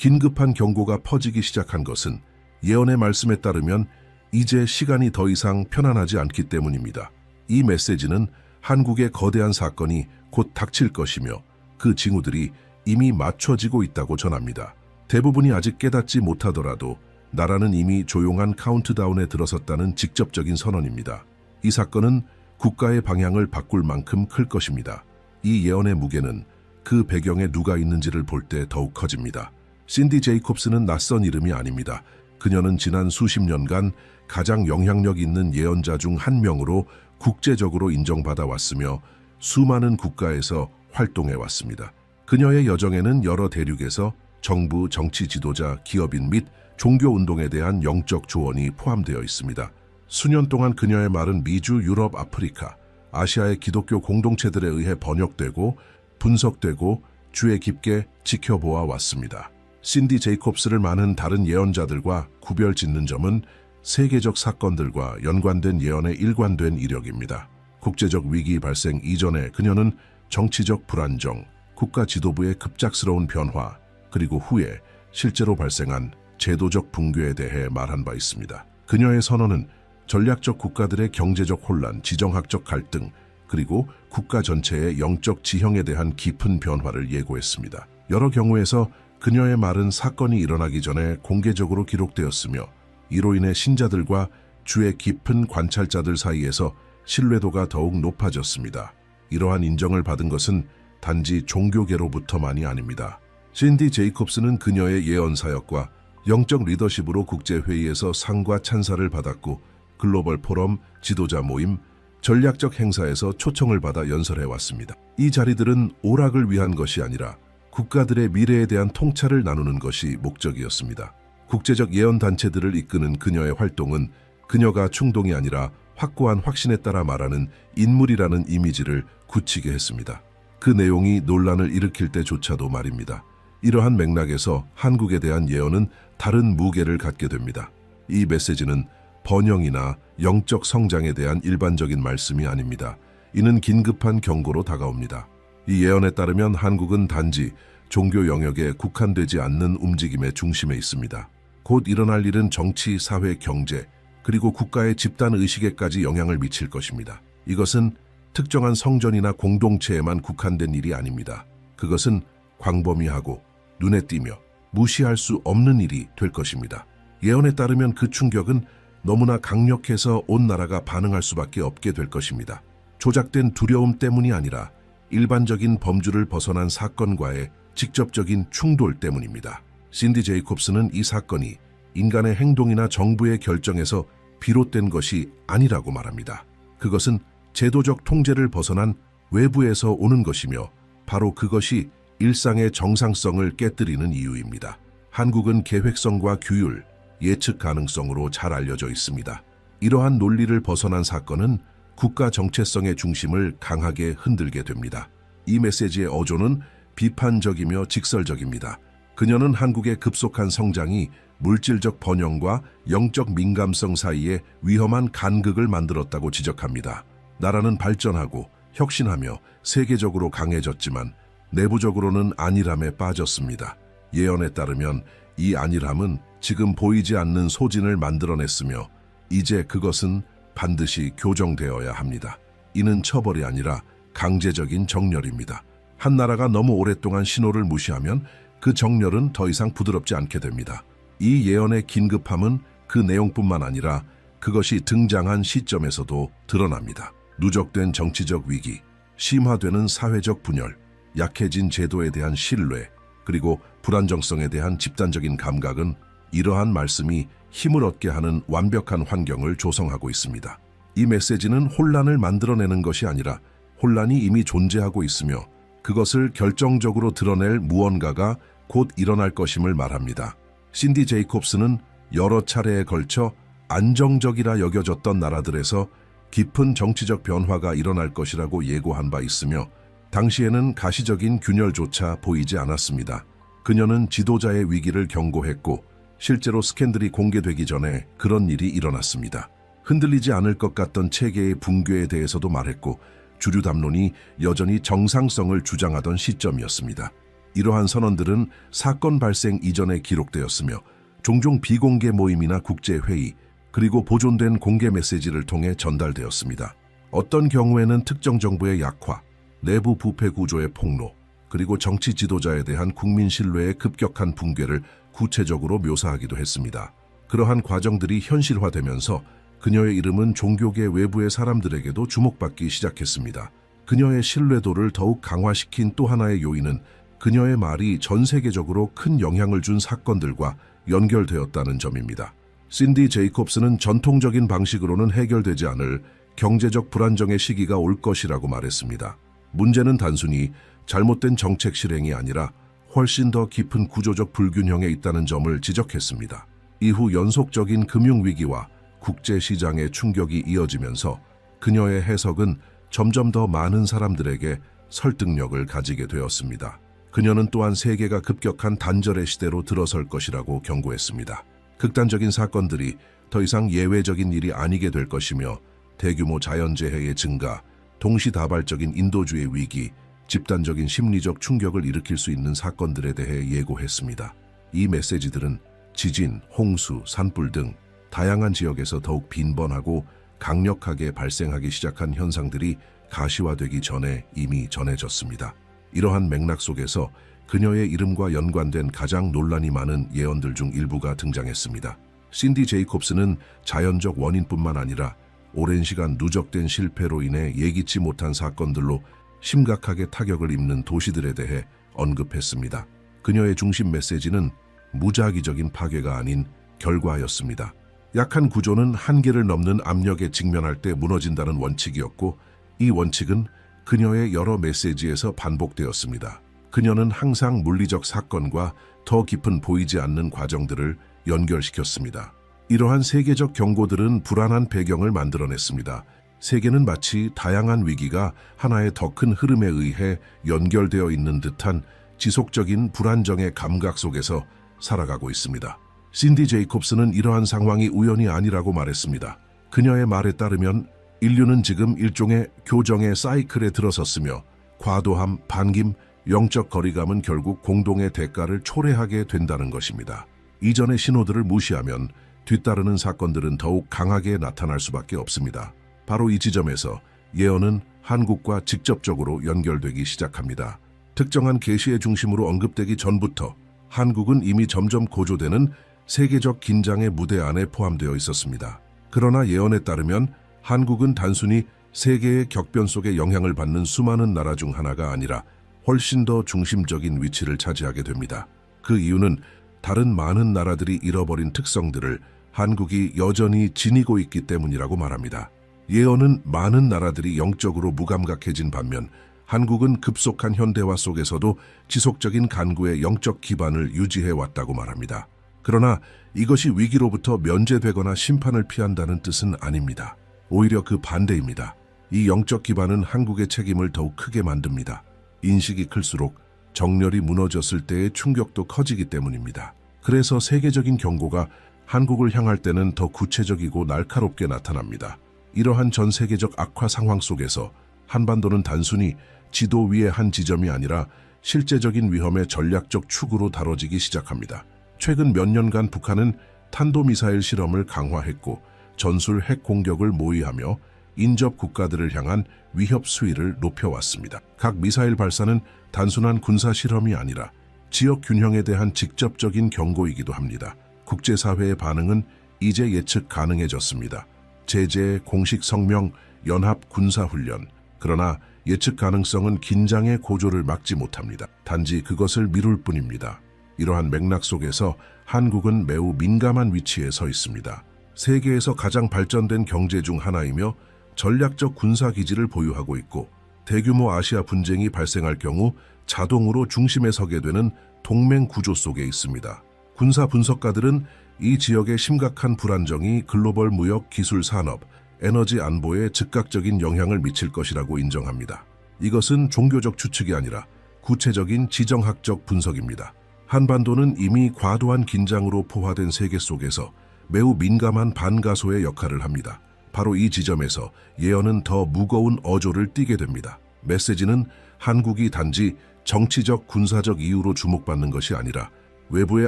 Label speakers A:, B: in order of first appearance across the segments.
A: 긴급한 경고가 퍼지기 시작한 것은 예언의 말씀에 따르면 이제 시간이 더 이상 편안하지 않기 때문입니다. 이 메시지는 한국의 거대한 사건이 곧 닥칠 것이며 그 징후들이 이미 맞춰지고 있다고 전합니다. 대부분이 아직 깨닫지 못하더라도 나라는 이미 조용한 카운트다운에 들어섰다는 직접적인 선언입니다. 이 사건은 국가의 방향을 바꿀 만큼 클 것입니다. 이 예언의 무게는 그 배경에 누가 있는지를 볼 때 더욱 커집니다. 신디 제이콥스는 낯선 이름이 아닙니다. 그녀는 지난 수십 년간 가장 영향력 있는 예언자 중 한 명으로 국제적으로 인정받아 왔으며 수많은 국가에서 활동해 왔습니다. 그녀의 여정에는 여러 대륙에서 정부, 정치 지도자, 기업인 및 종교 운동에 대한 영적 조언이 포함되어 있습니다. 수년 동안 그녀의 말은 미주, 유럽, 아프리카, 아시아의 기독교 공동체들에 의해 번역되고 분석되고 주에 깊게 지켜보아 왔습니다. 신디 제이콥스를 많은 다른 예언자들과 구별 짓는 점은 세계적 사건들과 연관된 예언에 일관된 이력입니다. 국제적 위기 발생 이전에 그녀는 정치적 불안정, 국가 지도부의 급작스러운 변화, 그리고 후에 실제로 발생한 제도적 붕괴에 대해 말한 바 있습니다. 그녀의 선언은 전략적 국가들의 경제적 혼란, 지정학적 갈등, 그리고 국가 전체의 영적 지형에 대한 깊은 변화를 예고했습니다. 여러 경우에서 그녀의 말은 사건이 일어나기 전에 공개적으로 기록되었으며 이로 인해 신자들과 주의 깊은 관찰자들 사이에서 신뢰도가 더욱 높아졌습니다. 이러한 인정을 받은 것은 단지 종교계로부터만이 아닙니다. 신디 제이콥스는 그녀의 예언 사역과 영적 리더십으로 국제회의에서 상과 찬사를 받았고 글로벌 포럼, 지도자 모임, 전략적 행사에서 초청을 받아 연설해왔습니다. 이 자리들은 오락을 위한 것이 아니라 국가들의 미래에 대한 통찰을 나누는 것이 목적이었습니다. 국제적 예언단체들을 이끄는 그녀의 활동은 그녀가 충동이 아니라 확고한 확신에 따라 말하는 인물이라는 이미지를 굳히게 했습니다. 그 내용이 논란을 일으킬 때조차도 말입니다. 이러한 맥락에서 한국에 대한 예언은 다른 무게를 갖게 됩니다. 이 메시지는 번영이나 영적 성장에 대한 일반적인 말씀이 아닙니다. 이는 긴급한 경고로 다가옵니다. 이 예언에 따르면 한국은 단지 종교 영역에 국한되지 않는 움직임의 중심에 있습니다. 곧 일어날 일은 정치, 사회, 경제, 그리고 국가의 집단 의식에까지 영향을 미칠 것입니다. 이것은 특정한 성전이나 공동체에만 국한된 일이 아닙니다. 그것은 광범위하고 눈에 띄며 무시할 수 없는 일이 될 것입니다. 예언에 따르면 그 충격은 너무나 강력해서 온 나라가 반응할 수밖에 없게 될 것입니다. 조작된 두려움 때문이 아니라 일반적인 범주를 벗어난 사건과의 직접적인 충돌 때문입니다. 신디 제이콥스는 이 사건이 인간의 행동이나 정부의 결정에서 비롯된 것이 아니라고 말합니다. 그것은 제도적 통제를 벗어난 외부에서 오는 것이며 바로 그것이 일상의 정상성을 깨뜨리는 이유입니다. 한국은 계획성과 규율, 예측 가능성으로 잘 알려져 있습니다. 이러한 논리를 벗어난 사건은 국가 정체성의 중심을 강하게 흔들게 됩니다. 이 메시지의 어조는 비판적이며 직설적입니다. 그녀는 한국의 급속한 성장이 물질적 번영과 영적 민감성 사이에 위험한 간극을 만들었다고 지적합니다. 나라는 발전하고 혁신하며 세계적으로 강해졌지만 내부적으로는 안일함에 빠졌습니다. 예언에 따르면 이 안일함은 지금 보이지 않는 소진을 만들어냈으며 이제 그것은 반드시 교정되어야 합니다. 이는 처벌이 아니라 강제적인 정렬입니다. 한 나라가 너무 오랫동안 신호를 무시하면 그 정렬은 더 이상 부드럽지 않게 됩니다. 이 예언의 긴급함은 그 내용뿐만 아니라 그것이 등장한 시점에서도 드러납니다. 누적된 정치적 위기, 심화되는 사회적 분열, 약해진 제도에 대한 신뢰, 그리고 불안정성에 대한 집단적인 감각은 이러한 말씀이 힘을 얻게 하는 완벽한 환경을 조성하고 있습니다. 이 메시지는 혼란을 만들어내는 것이 아니라 혼란이 이미 존재하고 있으며 그것을 결정적으로 드러낼 무언가가 곧 일어날 것임을 말합니다. 신디 제이콥스는 여러 차례에 걸쳐 안정적이라 여겨졌던 나라들에서 깊은 정치적 변화가 일어날 것이라고 예고한 바 있으며 당시에는 가시적인 균열조차 보이지 않았습니다. 그녀는 지도자의 위기를 경고했고 실제로 스캔들이 공개되기 전에 그런 일이 일어났습니다. 흔들리지 않을 것 같던 체계의 붕괴에 대해서도 말했고 주류 담론이 여전히 정상성을 주장하던 시점이었습니다. 이러한 선언들은 사건 발생 이전에 기록되었으며 종종 비공개 모임이나 국제회의, 그리고 보존된 공개 메시지를 통해 전달되었습니다. 어떤 경우에는 특정 정부의 약화, 내부 부패 구조의 폭로, 그리고 정치 지도자에 대한 국민 신뢰의 급격한 붕괴를 구체적으로 묘사하기도 했습니다. 그러한 과정들이 현실화되면서 그녀의 이름은 종교계 외부의 사람들에게도 주목받기 시작했습니다. 그녀의 신뢰도를 더욱 강화시킨 또 하나의 요인은 그녀의 말이 전 세계적으로 큰 영향을 준 사건들과 연결되었다는 점입니다. 신디 제이콥스는 전통적인 방식으로는 해결되지 않을 경제적 불안정의 시기가 올 것이라고 말했습니다. 문제는 단순히 잘못된 정책 실행이 아니라 훨씬 더 깊은 구조적 불균형에 있다는 점을 지적했습니다. 이후 연속적인 금융위기와 국제시장의 충격이 이어지면서 그녀의 해석은 점점 더 많은 사람들에게 설득력을 가지게 되었습니다. 그녀는 또한 세계가 급격한 단절의 시대로 들어설 것이라고 경고했습니다. 극단적인 사건들이 더 이상 예외적인 일이 아니게 될 것이며 대규모 자연재해의 증가, 동시다발적인 인도주의 위기, 집단적인 심리적 충격을 일으킬 수 있는 사건들에 대해 예고했습니다. 이 메시지들은 지진, 홍수, 산불 등 다양한 지역에서 더욱 빈번하고 강력하게 발생하기 시작한 현상들이 가시화되기 전에 이미 전해졌습니다. 이러한 맥락 속에서 그녀의 이름과 연관된 가장 논란이 많은 예언들 중 일부가 등장했습니다. 신디 제이콥스는 자연적 원인뿐만 아니라 오랜 시간 누적된 실패로 인해 예기치 못한 사건들로 심각하게 타격을 입는 도시들에 대해 언급했습니다. 그녀의 중심 메시지는 무작위적인 파괴가 아닌 결과였습니다. 약한 구조는 한계를 넘는 압력에 직면할 때 무너진다는 원칙이었고, 이 원칙은 그녀의 여러 메시지에서 반복되었습니다. 그녀는 항상 물리적 사건과 더 깊은 보이지 않는 과정들을 연결시켰습니다. 이러한 세계적 경고들은 불안한 배경을 만들어냈습니다. 세계는 마치 다양한 위기가 하나의 더 큰 흐름에 의해 연결되어 있는 듯한 지속적인 불안정의 감각 속에서 살아가고 있습니다. 신디 제이콥스는 이러한 상황이 우연이 아니라고 말했습니다. 그녀의 말에 따르면 인류는 지금 일종의 교정의 사이클에 들어섰으며 과도함, 반김, 영적 거리감은 결국 공동의 대가를 초래하게 된다는 것입니다. 이전의 신호들을 무시하면 뒤따르는 사건들은 더욱 강하게 나타날 수밖에 없습니다. 바로 이 지점에서 예언은 한국과 직접적으로 연결되기 시작합니다. 특정한 계시의 중심으로 언급되기 전부터 한국은 이미 점점 고조되는 세계적 긴장의 무대 안에 포함되어 있었습니다. 그러나 예언에 따르면 한국은 단순히 세계의 격변 속에 영향을 받는 수많은 나라 중 하나가 아니라 훨씬 더 중심적인 위치를 차지하게 됩니다. 그 이유는 다른 많은 나라들이 잃어버린 특성들을 한국이 여전히 지니고 있기 때문이라고 말합니다. 예언은 많은 나라들이 영적으로 무감각해진 반면 한국은 급속한 현대화 속에서도 지속적인 간구의 영적 기반을 유지해왔다고 말합니다. 그러나 이것이 위기로부터 면제되거나 심판을 피한다는 뜻은 아닙니다. 오히려 그 반대입니다. 이 영적 기반은 한국의 책임을 더욱 크게 만듭니다. 인식이 클수록 정렬이 무너졌을 때의 충격도 커지기 때문입니다. 그래서 세계적인 경고가 한국을 향할 때는 더 구체적이고 날카롭게 나타납니다. 이러한 전 세계적 악화 상황 속에서 한반도는 단순히 지도 위의 한 지점이 아니라 실제적인 위험의 전략적 축으로 다뤄지기 시작합니다. 최근 몇 년간 북한은 탄도미사일 실험을 강화했고 전술 핵 공격을 모의하며 인접 국가들을 향한 위협 수위를 높여왔습니다. 각 미사일 발사는 단순한 군사 실험이 아니라 지역 균형에 대한 직접적인 경고이기도 합니다. 국제사회의 반응은 이제 예측 가능해졌습니다. 제재, 공식 성명, 연합 군사훈련. 그러나 예측 가능성은 긴장의 고조를 막지 못합니다. 단지 그것을 미룰 뿐입니다. 이러한 맥락 속에서 한국은 매우 민감한 위치에 서 있습니다. 세계에서 가장 발전된 경제 중 하나이며 전략적 군사기지를 보유하고 있고 대규모 아시아 분쟁이 발생할 경우 자동으로 중심에 서게 되는 동맹 구조 속에 있습니다. 군사 분석가들은 이 지역의 심각한 불안정이 글로벌 무역, 기술, 산업, 에너지 안보에 즉각적인 영향을 미칠 것이라고 인정합니다. 이것은 종교적 추측이 아니라 구체적인 지정학적 분석입니다. 한반도는 이미 과도한 긴장으로 포화된 세계 속에서 매우 민감한 반가소의 역할을 합니다. 바로 이 지점에서 예언은 더 무거운 어조를 띠게 됩니다. 메시지는 한국이 단지 정치적, 군사적 이유로 주목받는 것이 아니라 외부의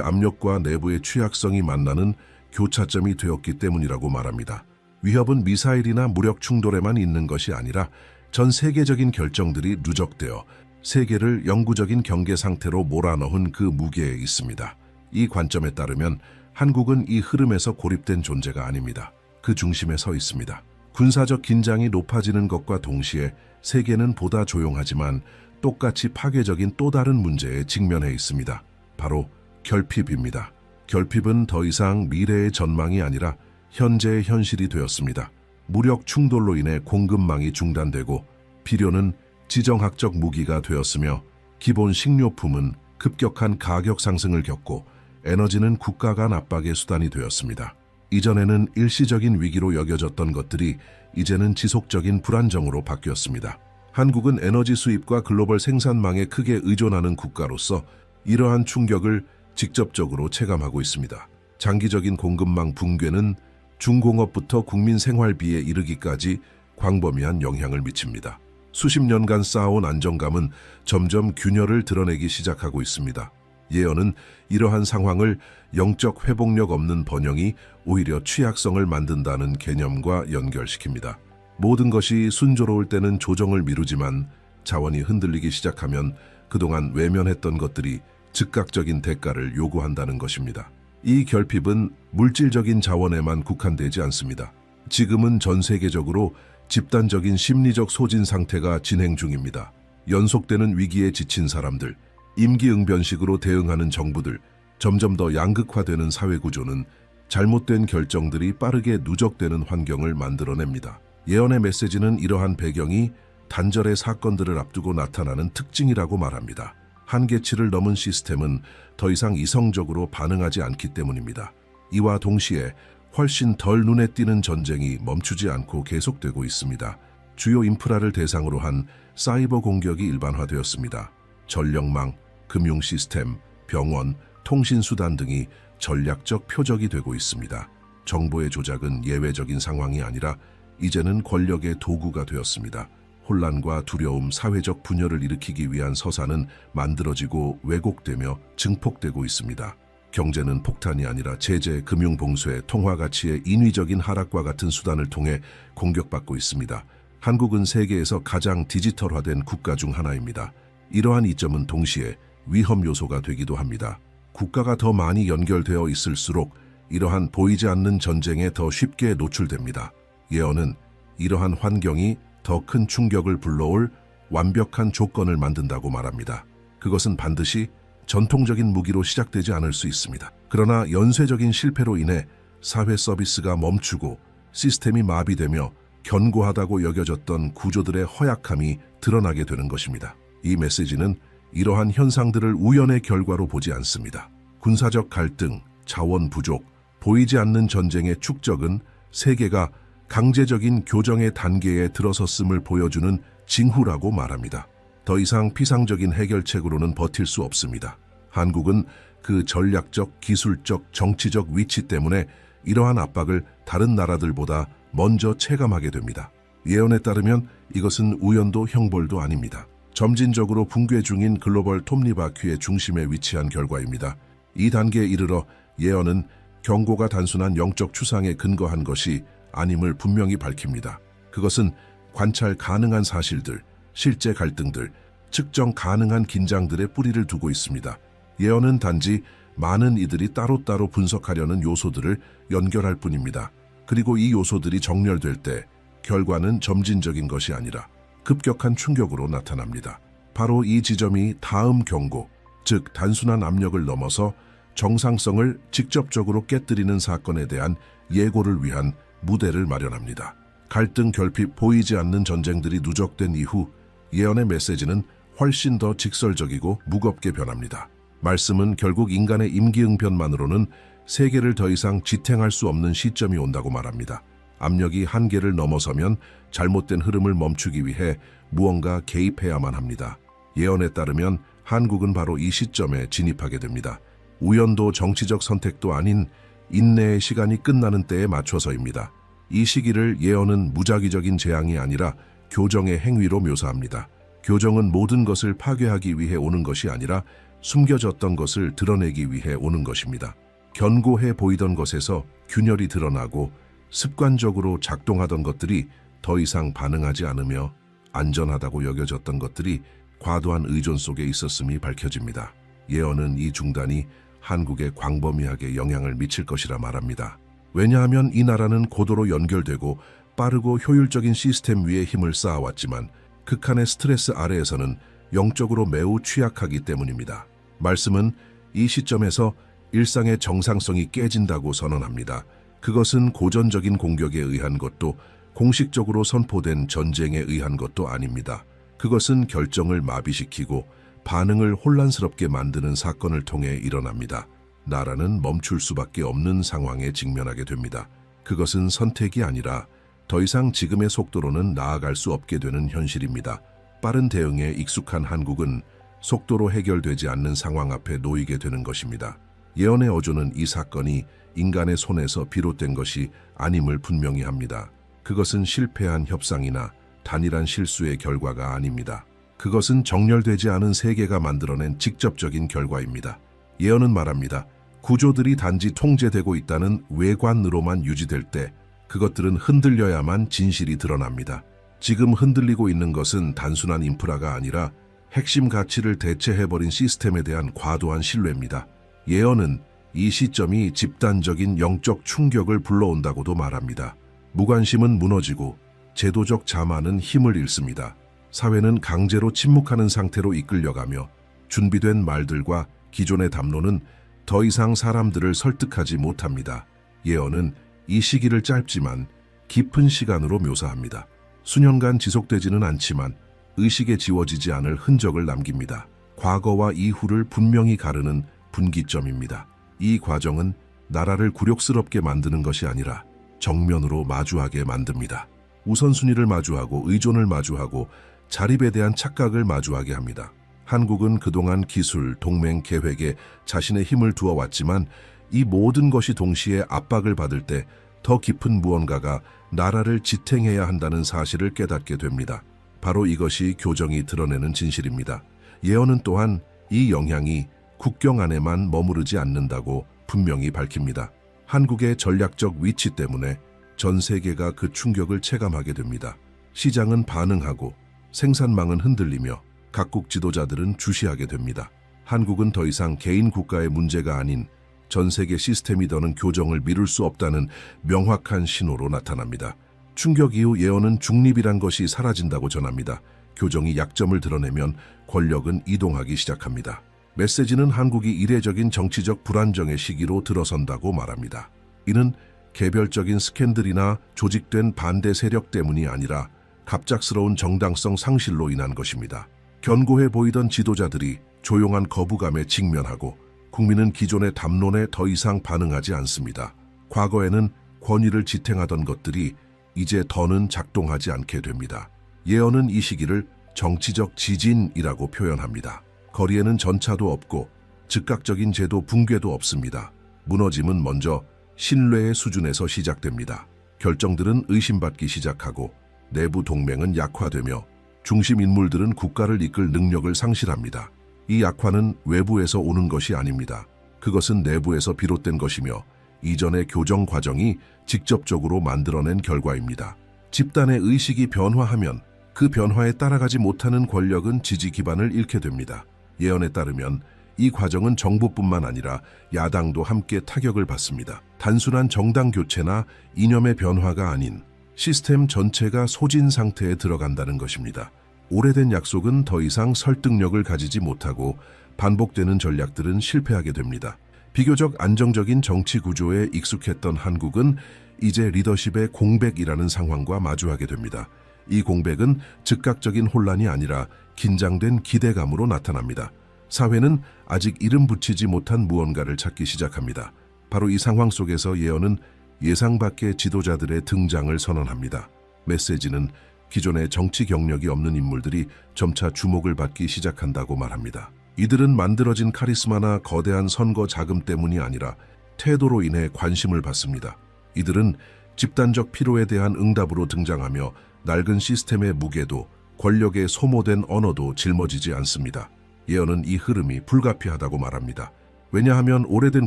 A: 압력과 내부의 취약성이 만나는 교차점이 되었기 때문이라고 말합니다. 위협은 미사일이나 무력 충돌에만 있는 것이 아니라 전 세계적인 결정들이 누적되어 세계를 영구적인 경계 상태로 몰아넣은 그 무게에 있습니다. 이 관점에 따르면 한국은 이 흐름에서 고립된 존재가 아닙니다. 그 중심에 서 있습니다. 군사적 긴장이 높아지는 것과 동시에 세계는 보다 조용하지만 똑같이 파괴적인 또 다른 문제에 직면해 있습니다. 바로 결핍입니다. 결핍은 더 이상 미래의 전망이 아니라 현재의 현실이 되었습니다. 무력 충돌로 인해 공급망이 중단되고 비료는 지정학적 무기가 되었으며 기본 식료품은 급격한 가격 상승을 겪고 에너지는 국가 간 압박의 수단이 되었습니다. 이전에는 일시적인 위기로 여겨졌던 것들이 이제는 지속적인 불안정으로 바뀌었습니다. 한국은 에너지 수입과 글로벌 생산망에 크게 의존하는 국가로서 이러한 충격을 직접적으로 체감하고 있습니다. 장기적인 공급망 붕괴는 중공업부터 국민 생활비에 이르기까지 광범위한 영향을 미칩니다. 수십 년간 쌓아온 안정감은 점점 균열을 드러내기 시작하고 있습니다. 예언은 이러한 상황을 영적 회복력 없는 번영이 오히려 취약성을 만든다는 개념과 연결시킵니다. 모든 것이 순조로울 때는 조정을 미루지만 자원이 흔들리기 시작하면 그동안 외면했던 것들이 즉각적인 대가를 요구한다는 것입니다. 이 결핍은 물질적인 자원에만 국한되지 않습니다. 지금은 전 세계적으로 집단적인 심리적 소진 상태가 진행 중입니다. 연속되는 위기에 지친 사람들, 임기응변식으로 대응하는 정부들, 점점 더 양극화되는 사회구조는 잘못된 결정들이 빠르게 누적되는 환경을 만들어냅니다. 예언의 메시지는 이러한 배경이 단절의 사건들을 앞두고 나타나는 특징이라고 말합니다. 한계치를 넘은 시스템은 더 이상 이성적으로 반응하지 않기 때문입니다. 이와 동시에 훨씬 덜 눈에 띄는 전쟁이 멈추지 않고 계속되고 있습니다. 주요 인프라를 대상으로 한 사이버 공격이 일반화되었습니다. 전력망, 금융 시스템, 병원, 통신수단 등이 전략적 표적이 되고 있습니다. 정보의 조작은 예외적인 상황이 아니라 이제는 권력의 도구가 되었습니다. 혼란과 두려움, 사회적 분열을 일으키기 위한 서사는 만들어지고 왜곡되며 증폭되고 있습니다. 경제는 폭탄이 아니라 제재, 금융 봉쇄, 통화 가치의 인위적인 하락과 같은 수단을 통해 공격받고 있습니다. 한국은 세계에서 가장 디지털화된 국가 중 하나입니다. 이러한 이점은 동시에 위험 요소가 되기도 합니다. 국가가 더 많이 연결되어 있을수록 이러한 보이지 않는 전쟁에 더 쉽게 노출됩니다. 예언은 이러한 환경이 더 큰 충격을 불러올 완벽한 조건을 만든다고 말합니다. 그것은 반드시 전통적인 무기로 시작되지 않을 수 있습니다. 그러나 연쇄적인 실패로 인해 사회 서비스가 멈추고 시스템이 마비되며 견고하다고 여겨졌던 구조들의 허약함이 드러나게 되는 것입니다. 이 메시지는 이러한 현상들을 우연의 결과로 보지 않습니다. 군사적 갈등, 자원 부족, 보이지 않는 전쟁의 축적은 세계가 강제적인 교정의 단계에 들어섰음을 보여주는 징후라고 말합니다. 더 이상 피상적인 해결책으로는 버틸 수 없습니다. 한국은 그 전략적, 기술적, 정치적 위치 때문에 이러한 압박을 다른 나라들보다 먼저 체감하게 됩니다. 예언에 따르면 이것은 우연도 형벌도 아닙니다. 점진적으로 붕괴 중인 글로벌 톱니바퀴의 중심에 위치한 결과입니다. 이 단계에 이르러 예언은 경고가 단순한 영적 추상에 근거한 것이 아님을 분명히 밝힙니다. 그것은 관찰 가능한 사실들, 실제 갈등들, 측정 가능한 긴장들의 뿌리를 두고 있습니다. 예언은 단지 많은 이들이 따로따로 분석하려는 요소들을 연결할 뿐입니다. 그리고 이 요소들이 정렬될 때 결과는 점진적인 것이 아니라 급격한 충격으로 나타납니다. 바로 이 지점이 다음 경고, 즉 단순한 압력을 넘어서 정상성을 직접적으로 깨뜨리는 사건에 대한 예고를 위한 무대를 마련합니다. 갈등, 결핍, 보이지 않는 전쟁들이 누적된 이후 예언의 메시지는 훨씬 더 직설적이고 무겁게 변합니다. 말씀은 결국 인간의 임기응변만으로는 세계를 더 이상 지탱할 수 없는 시점이 온다고 말합니다. 압력이 한계를 넘어서면 잘못된 흐름을 멈추기 위해 무언가 개입해야만 합니다. 예언에 따르면 한국은 바로 이 시점에 진입하게 됩니다. 우연도 정치적 선택도 아닌 인내의 시간이 끝나는 때에 맞춰서입니다. 이 시기를 예언은 무작위적인 재앙이 아니라 교정의 행위로 묘사합니다. 교정은 모든 것을 파괴하기 위해 오는 것이 아니라 숨겨졌던 것을 드러내기 위해 오는 것입니다. 견고해 보이던 것에서 균열이 드러나고 습관적으로 작동하던 것들이 더 이상 반응하지 않으며 안전하다고 여겨졌던 것들이 과도한 의존 속에 있었음이 밝혀집니다. 예언은 이 중단이 한국에 광범위하게 영향을 미칠 것이라 말합니다. 왜냐하면 이 나라는 고도로 연결되고 빠르고 효율적인 시스템 위에 힘을 쌓아왔지만 극한의 스트레스 아래에서는 영적으로 매우 취약하기 때문입니다. 말씀은 이 시점에서 일상의 정상성이 깨진다고 선언합니다. 그것은 고전적인 공격에 의한 것도 공식적으로 선포된 전쟁에 의한 것도 아닙니다. 그것은 결정을 마비시키고 반응을 혼란스럽게 만드는 사건을 통해 일어납니다. 나라는 멈출 수밖에 없는 상황에 직면하게 됩니다. 그것은 선택이 아니라 더 이상 지금의 속도로는 나아갈 수 없게 되는 현실입니다. 빠른 대응에 익숙한 한국은 속도로 해결되지 않는 상황 앞에 놓이게 되는 것입니다. 예언의 어조는 이 사건이 인간의 손에서 비롯된 것이 아님을 분명히 합니다. 그것은 실패한 협상이나 단일한 실수의 결과가 아닙니다. 그것은 정렬되지 않은 세계가 만들어낸 직접적인 결과입니다. 예언은 말합니다. 구조들이 단지 통제되고 있다는 외관으로만 유지될 때 그것들은 흔들려야만 진실이 드러납니다. 지금 흔들리고 있는 것은 단순한 인프라가 아니라 핵심 가치를 대체해버린 시스템에 대한 과도한 신뢰입니다. 예언은 이 시점이 집단적인 영적 충격을 불러온다고도 말합니다. 무관심은 무너지고 제도적 자만은 힘을 잃습니다. 사회는 강제로 침묵하는 상태로 이끌려가며 준비된 말들과 기존의 담론은 더 이상 사람들을 설득하지 못합니다. 예언은 이 시기를 짧지만 깊은 시간으로 묘사합니다. 수년간 지속되지는 않지만 의식에 지워지지 않을 흔적을 남깁니다. 과거와 이후를 분명히 가르는 분기점입니다. 이 과정은 나라를 굴욕스럽게 만드는 것이 아니라 정면으로 마주하게 만듭니다. 우선순위를 마주하고 의존을 마주하고 자립에 대한 착각을 마주하게 합니다. 한국은 그동안 기술, 동맹, 계획에 자신의 힘을 두어왔지만 이 모든 것이 동시에 압박을 받을 때 더 깊은 무언가가 나라를 지탱해야 한다는 사실을 깨닫게 됩니다. 바로 이것이 교정이 드러내는 진실입니다. 예언은 또한 이 영향이 국경 안에만 머무르지 않는다고 분명히 밝힙니다. 한국의 전략적 위치 때문에 전 세계가 그 충격을 체감하게 됩니다. 시장은 반응하고 생산망은 흔들리며 각국 지도자들은 주시하게 됩니다. 한국은 더 이상 개인 국가의 문제가 아닌 전 세계 시스템이 더는 교정을 미룰 수 없다는 명확한 신호로 나타납니다. 충격 이후 예언은 중립이란 것이 사라진다고 전합니다. 교정이 약점을 드러내면 권력은 이동하기 시작합니다. 메시지는 한국이 이례적인 정치적 불안정의 시기로 들어선다고 말합니다. 이는 개별적인 스캔들이나 조직된 반대 세력 때문이 아니라 갑작스러운 정당성 상실로 인한 것입니다. 견고해 보이던 지도자들이 조용한 거부감에 직면하고 국민은 기존의 담론에 더 이상 반응하지 않습니다. 과거에는 권위를 지탱하던 것들이 이제 더는 작동하지 않게 됩니다. 예언은 이 시기를 정치적 지진이라고 표현합니다. 거리에는 전차도 없고 즉각적인 제도 붕괴도 없습니다. 무너짐은 먼저 신뢰의 수준에서 시작됩니다. 결정들은 의심받기 시작하고 내부 동맹은 약화되며 중심 인물들은 국가를 이끌 능력을 상실합니다. 이 약화는 외부에서 오는 것이 아닙니다. 그것은 내부에서 비롯된 것이며 이전의 교정 과정이 직접적으로 만들어낸 결과입니다. 집단의 의식이 변화하면 그 변화에 따라가지 못하는 권력은 지지 기반을 잃게 됩니다. 예언에 따르면 이 과정은 정부뿐만 아니라 야당도 함께 타격을 받습니다. 단순한 정당 교체나 이념의 변화가 아닌 시스템 전체가 소진 상태에 들어간다는 것입니다. 오래된 약속은 더 이상 설득력을 가지지 못하고 반복되는 전략들은 실패하게 됩니다. 비교적 안정적인 정치 구조에 익숙했던 한국은 이제 리더십의 공백이라는 상황과 마주하게 됩니다. 이 공백은 즉각적인 혼란이 아니라 긴장된 기대감으로 나타납니다. 사회는 아직 이름 붙이지 못한 무언가를 찾기 시작합니다. 바로 이 상황 속에서 예언은 예상 밖의 지도자들의 등장을 선언합니다. 메시지는 기존의 정치 경력이 없는 인물들이 점차 주목을 받기 시작한다고 말합니다. 이들은 만들어진 카리스마나 거대한 선거 자금 때문이 아니라 태도로 인해 관심을 받습니다. 이들은 집단적 피로에 대한 응답으로 등장하며 낡은 시스템의 무게도 권력에 소모된 언어도 짊어지지 않습니다. 예언은 이 흐름이 불가피하다고 말합니다. 왜냐하면 오래된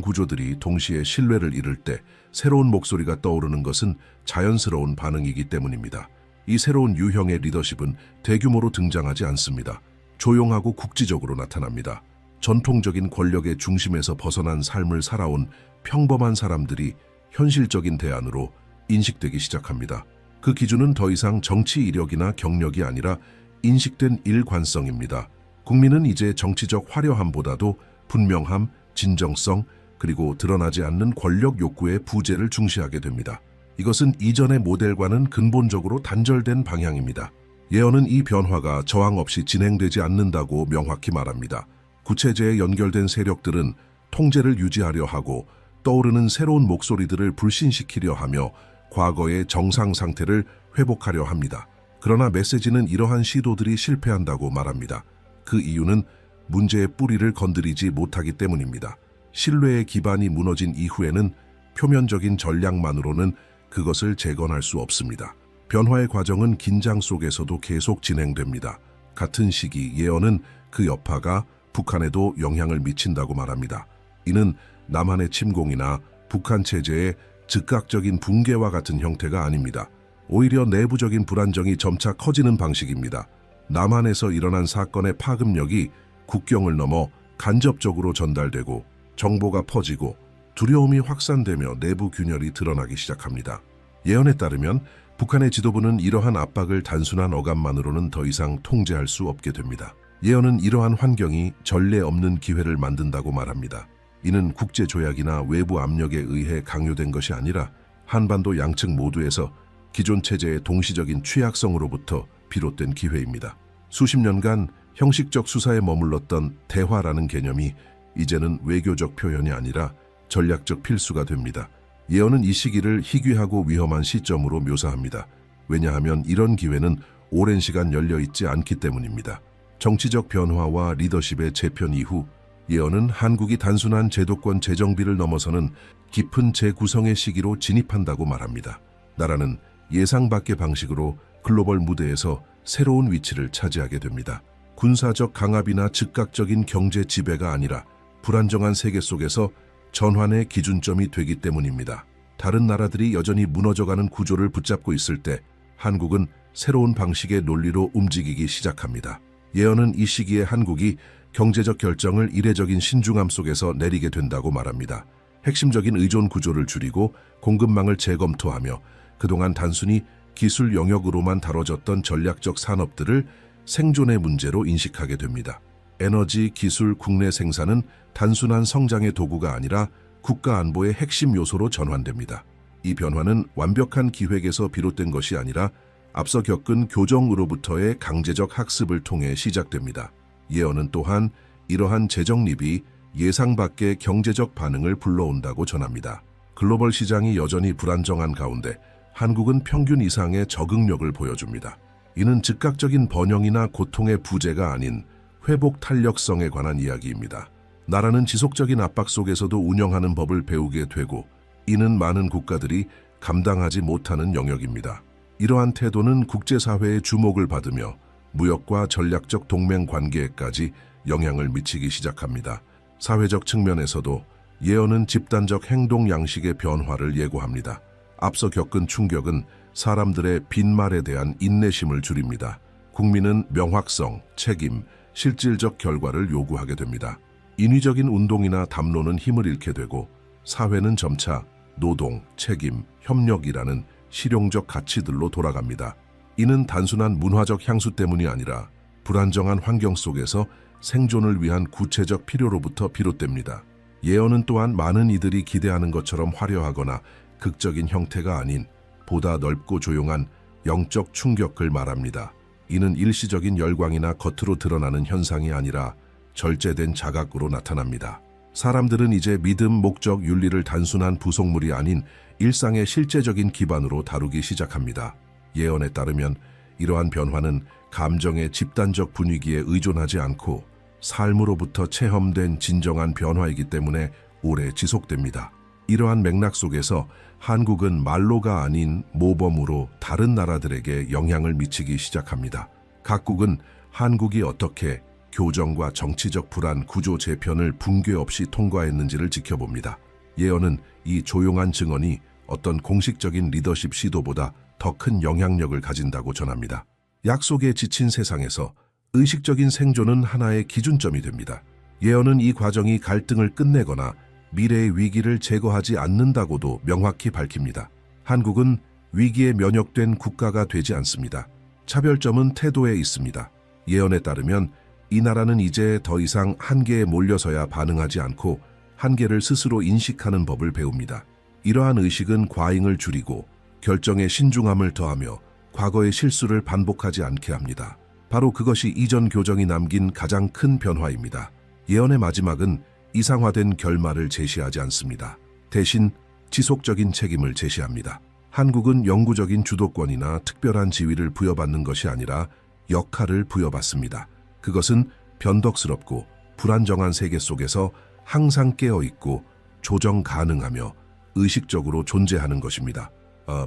A: 구조들이 동시에 신뢰를 잃을 때 새로운 목소리가 떠오르는 것은 자연스러운 반응이기 때문입니다. 이 새로운 유형의 리더십은 대규모로 등장하지 않습니다. 조용하고 국지적으로 나타납니다. 전통적인 권력의 중심에서 벗어난 삶을 살아온 평범한 사람들이 현실적인 대안으로 인식되기 시작합니다. 그 기준은 더 이상 정치 이력이나 경력이 아니라 인식된 일관성입니다. 국민은 이제 정치적 화려함보다도 분명함, 진정성, 그리고 드러나지 않는 권력 욕구의 부재를 중시하게 됩니다. 이것은 이전의 모델과는 근본적으로 단절된 방향입니다. 예언은 이 변화가 저항 없이 진행되지 않는다고 명확히 말합니다. 구체제에 연결된 세력들은 통제를 유지하려 하고 떠오르는 새로운 목소리들을 불신시키려 하며 과거의 정상 상태를 회복하려 합니다. 그러나 메시지는 이러한 시도들이 실패한다고 말합니다. 그 이유는 문제의 뿌리를 건드리지 못하기 때문입니다. 신뢰의 기반이 무너진 이후에는 표면적인 전략만으로는 그것을 재건할 수 없습니다. 변화의 과정은 긴장 속에서도 계속 진행됩니다. 같은 시기 예언은 그 여파가 북한에도 영향을 미친다고 말합니다. 이는 남한의 침공이나 북한 체제의 즉각적인 붕괴와 같은 형태가 아닙니다. 오히려 내부적인 불안정이 점차 커지는 방식입니다. 남한에서 일어난 사건의 파급력이 국경을 넘어 간접적으로 전달되고 정보가 퍼지고 두려움이 확산되며 내부 균열이 드러나기 시작합니다. 예언에 따르면 북한의 지도부는 이러한 압박을 단순한 어감만으로는 더 이상 통제할 수 없게 됩니다. 예언은 이러한 환경이 전례 없는 기회를 만든다고 말합니다. 이는 국제조약이나 외부 압력에 의해 강요된 것이 아니라 한반도 양측 모두에서 기존 체제의 동시적인 취약성으로부터 비롯된 기회입니다. 수십 년간 형식적 수사에 머물렀던 대화라는 개념이 이제는 외교적 표현이 아니라 전략적 필수가 됩니다. 예언은 이 시기를 희귀하고 위험한 시점으로 묘사합니다. 왜냐하면 이런 기회는 오랜 시간 열려 있지 않기 때문입니다. 정치적 변화와 리더십의 재편 이후 예언은 한국이 단순한 제도권 재정비를 넘어서는 깊은 재구성의 시기로 진입한다고 말합니다. 나라는 예상 밖의 방식으로 글로벌 무대에서 새로운 위치를 차지하게 됩니다. 군사적 강압이나 즉각적인 경제 지배가 아니라 불안정한 세계 속에서 전환의 기준점이 되기 때문입니다. 다른 나라들이 여전히 무너져가는 구조를 붙잡고 있을 때 한국은 새로운 방식의 논리로 움직이기 시작합니다. 예언은 이 시기에 한국이 경제적 결정을 이례적인 신중함 속에서 내리게 된다고 말합니다. 핵심적인 의존 구조를 줄이고 공급망을 재검토하며 그동안 단순히 기술 영역으로만 다뤄졌던 전략적 산업들을 생존의 문제로 인식하게 됩니다. 에너지, 기술, 국내 생산은 단순한 성장의 도구가 아니라 국가 안보의 핵심 요소로 전환됩니다. 이 변화는 완벽한 기획에서 비롯된 것이 아니라 앞서 겪은 교정으로부터의 강제적 학습을 통해 시작됩니다. 예언은 또한 이러한 재정립이 예상 밖의 경제적 반응을 불러온다고 전합니다. 글로벌 시장이 여전히 불안정한 가운데 한국은 평균 이상의 적응력을 보여줍니다. 이는 즉각적인 번영이나 고통의 부재가 아닌 회복 탄력성에 관한 이야기입니다. 나라는 지속적인 압박 속에서도 운영하는 법을 배우게 되고 이는 많은 국가들이 감당하지 못하는 영역입니다. 이러한 태도는 국제사회의 주목을 받으며 무역과 전략적 동맹 관계에까지 영향을 미치기 시작합니다. 사회적 측면에서도 예언은 집단적 행동 양식의 변화를 예고합니다. 앞서 겪은 충격은 사람들의 빈말에 대한 인내심을 줄입니다. 국민은 명확성, 책임, 실질적 결과를 요구하게 됩니다. 인위적인 운동이나 담론은 힘을 잃게 되고 사회는 점차 노동, 책임, 협력이라는 실용적 가치들로 돌아갑니다. 이는 단순한 문화적 향수 때문이 아니라 불안정한 환경 속에서 생존을 위한 구체적 필요로부터 비롯됩니다. 예언은 또한 많은 이들이 기대하는 것처럼 화려하거나 극적인 형태가 아닌 보다 넓고 조용한 영적 충격을 말합니다. 이는 일시적인 열광이나 겉으로 드러나는 현상이 아니라 절제된 자각으로 나타납니다. 사람들은 이제 믿음, 목적, 윤리를 단순한 부속물이 아닌 일상의 실제적인 기반으로 다루기 시작합니다. 예언에 따르면 이러한 변화는 감정의 집단적 분위기에 의존하지 않고 삶으로부터 체험된 진정한 변화이기 때문에 오래 지속됩니다. 이러한 맥락 속에서 한국은 말로가 아닌 모범으로 다른 나라들에게 영향을 미치기 시작합니다. 각국은 한국이 어떻게 교정과 정치적 불안 구조 재편을 붕괴 없이 통과했는지를 지켜봅니다. 예언은 이 조용한 증언이 어떤 공식적인 리더십 시도보다 더 큰 영향력을 가진다고 전합니다. 약속에 지친 세상에서 의식적인 생존은 하나의 기준점이 됩니다. 예언은 이 과정이 갈등을 끝내거나 미래의 위기를 제거하지 않는다고도 명확히 밝힙니다. 한국은 위기에 면역된 국가가 되지 않습니다. 차별점은 태도에 있습니다. 예언에 따르면 이 나라는 이제 더 이상 한계에 몰려서야 반응하지 않고 한계를 스스로 인식하는 법을 배웁니다. 이러한 의식은 과잉을 줄이고 결정에 신중함을 더하며 과거의 실수를 반복하지 않게 합니다. 바로 그것이 이전 교정이 남긴 가장 큰 변화입니다. 예언의 마지막은 이상화된 결말을 제시하지 않습니다. 대신 지속적인 책임을 제시합니다. 한국은 영구적인 주도권이나 특별한 지위를 부여받는 것이 아니라 역할을 부여받습니다. 그것은 변덕스럽고 불안정한 세계 속에서 항상 깨어있고 조정 가능하며 의식적으로 존재하는 것입니다.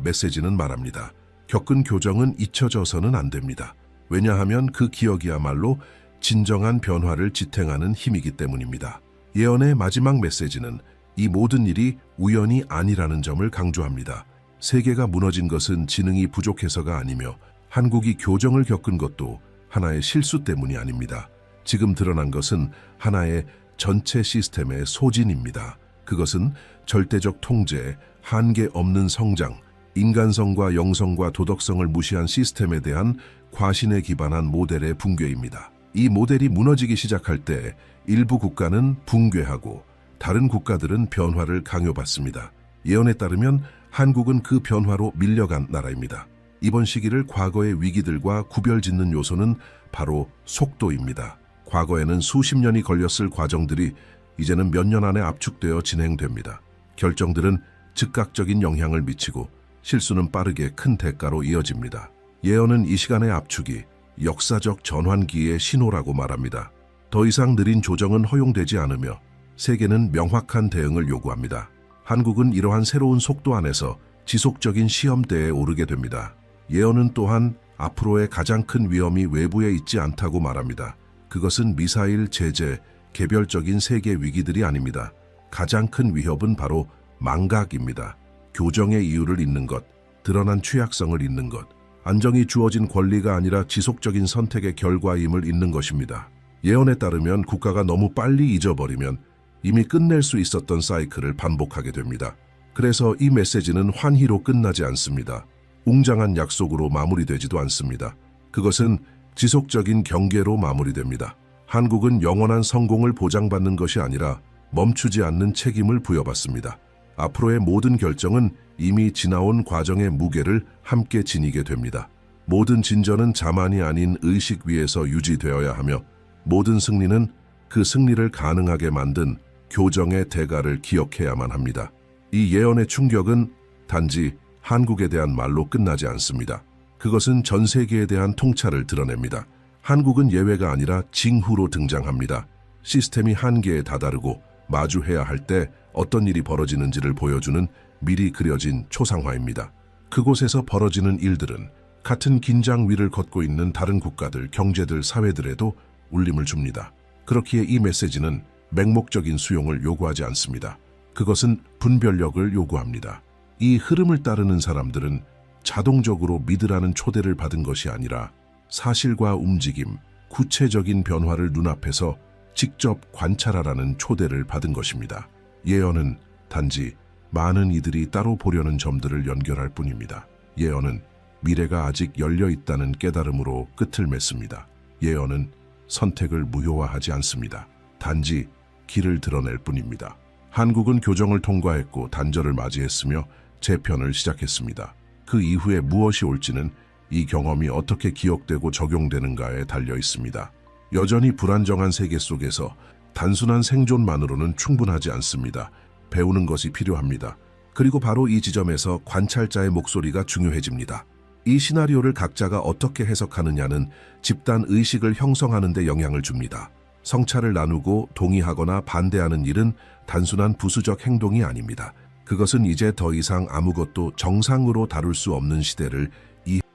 A: 메시지는 말합니다. 겪은 교정은 잊혀져서는 안 됩니다. 왜냐하면 그 기억이야말로 진정한 변화를 지탱하는 힘이기 때문입니다. 예언의 마지막 메시지는 이 모든 일이 우연이 아니라는 점을 강조합니다. 세계가 무너진 것은 지능이 부족해서가 아니며 한국이 교정을 겪은 것도 하나의 실수 때문이 아닙니다. 지금 드러난 것은 하나의 전체 시스템의 소진입니다. 그것은 절대적 통제, 한계 없는 성장, 인간성과 영성과 도덕성을 무시한 시스템에 대한 과신에 기반한 모델의 붕괴입니다. 이 모델이 무너지기 시작할 때 일부 국가는 붕괴하고 다른 국가들은 변화를 강요받습니다. 예언에 따르면 한국은 그 변화로 밀려간 나라입니다. 이번 시기를 과거의 위기들과 구별짓는 요소는 바로 속도입니다. 과거에는 수십 년이 걸렸을 과정들이 이제는 몇 년 안에 압축되어 진행됩니다. 결정들은 즉각적인 영향을 미치고 실수는 빠르게 큰 대가로 이어집니다. 예언은 이 시간의 압축이 역사적 전환기의 신호라고 말합니다. 더 이상 느린 조정은 허용되지 않으며 세계는 명확한 대응을 요구합니다. 한국은 이러한 새로운 속도 안에서 지속적인 시험대에 오르게 됩니다. 예언은 또한 앞으로의 가장 큰 위험이 외부에 있지 않다고 말합니다. 그것은 미사일, 제재, 개별적인 세계 위기들이 아닙니다. 가장 큰 위협은 바로 망각입니다. 교정의 이유를 잊는 것, 드러난 취약성을 잊는 것, 안정이 주어진 권리가 아니라 지속적인 선택의 결과임을 잊는 것입니다. 예언에 따르면 국가가 너무 빨리 잊어버리면 이미 끝낼 수 있었던 사이클을 반복하게 됩니다. 그래서 이 메시지는 환희로 끝나지 않습니다. 웅장한 약속으로 마무리되지도 않습니다. 그것은 지속적인 경계로 마무리됩니다. 한국은 영원한 성공을 보장받는 것이 아니라 멈추지 않는 책임을 부여받습니다. 앞으로의 모든 결정은 이미 지나온 과정의 무게를 함께 지니게 됩니다. 모든 진전은 자만이 아닌 의식 위에서 유지되어야 하며 모든 승리는 그 승리를 가능하게 만든 교정의 대가를 기억해야만 합니다. 이 예언의 충격은 단지 한국에 대한 말로 끝나지 않습니다. 그것은 전 세계에 대한 통찰을 드러냅니다. 한국은 예외가 아니라 징후로 등장합니다. 시스템이 한계에 다다르고 마주해야 할 때 어떤 일이 벌어지는지를 보여주는 미리 그려진 초상화입니다. 그곳에서 벌어지는 일들은 같은 긴장 위를 걷고 있는 다른 국가들, 경제들, 사회들에도 울림을 줍니다. 그렇기에 이 메시지는 맹목적인 수용을 요구하지 않습니다. 그것은 분별력을 요구합니다. 이 흐름을 따르는 사람들은 자동적으로 믿으라는 초대를 받은 것이 아니라 사실과 움직임, 구체적인 변화를 눈앞에서 직접 관찰하라는 초대를 받은 것입니다. 예언은 단지 많은 이들이 따로 보려는 점들을 연결할 뿐입니다. 예언은 미래가 아직 열려 있다는 깨달음으로 끝을 맺습니다. 예언은 선택을 무효화하지 않습니다. 단지 길을 드러낼 뿐입니다. 한국은 교정을 통과했고 단절을 맞이했으며 재편을 시작했습니다. 그 이후에 무엇이 올지는 이 경험이 어떻게 기억되고 적용되는가에 달려 있습니다. 여전히 불안정한 세계 속에서 단순한 생존만으로는 충분하지 않습니다. 배우는 것이 필요합니다. 그리고 바로 이 지점에서 관찰자의 목소리가 중요해집니다. 이 시나리오를 각자가 어떻게 해석하느냐는 집단 의식을 형성하는 데 영향을 줍니다. 성찰을 나누고 동의하거나 반대하는 일은 단순한 부수적 행동이 아닙니다. 그것은 이제 더 이상 아무것도 정상으로 다룰 수 없는 시대를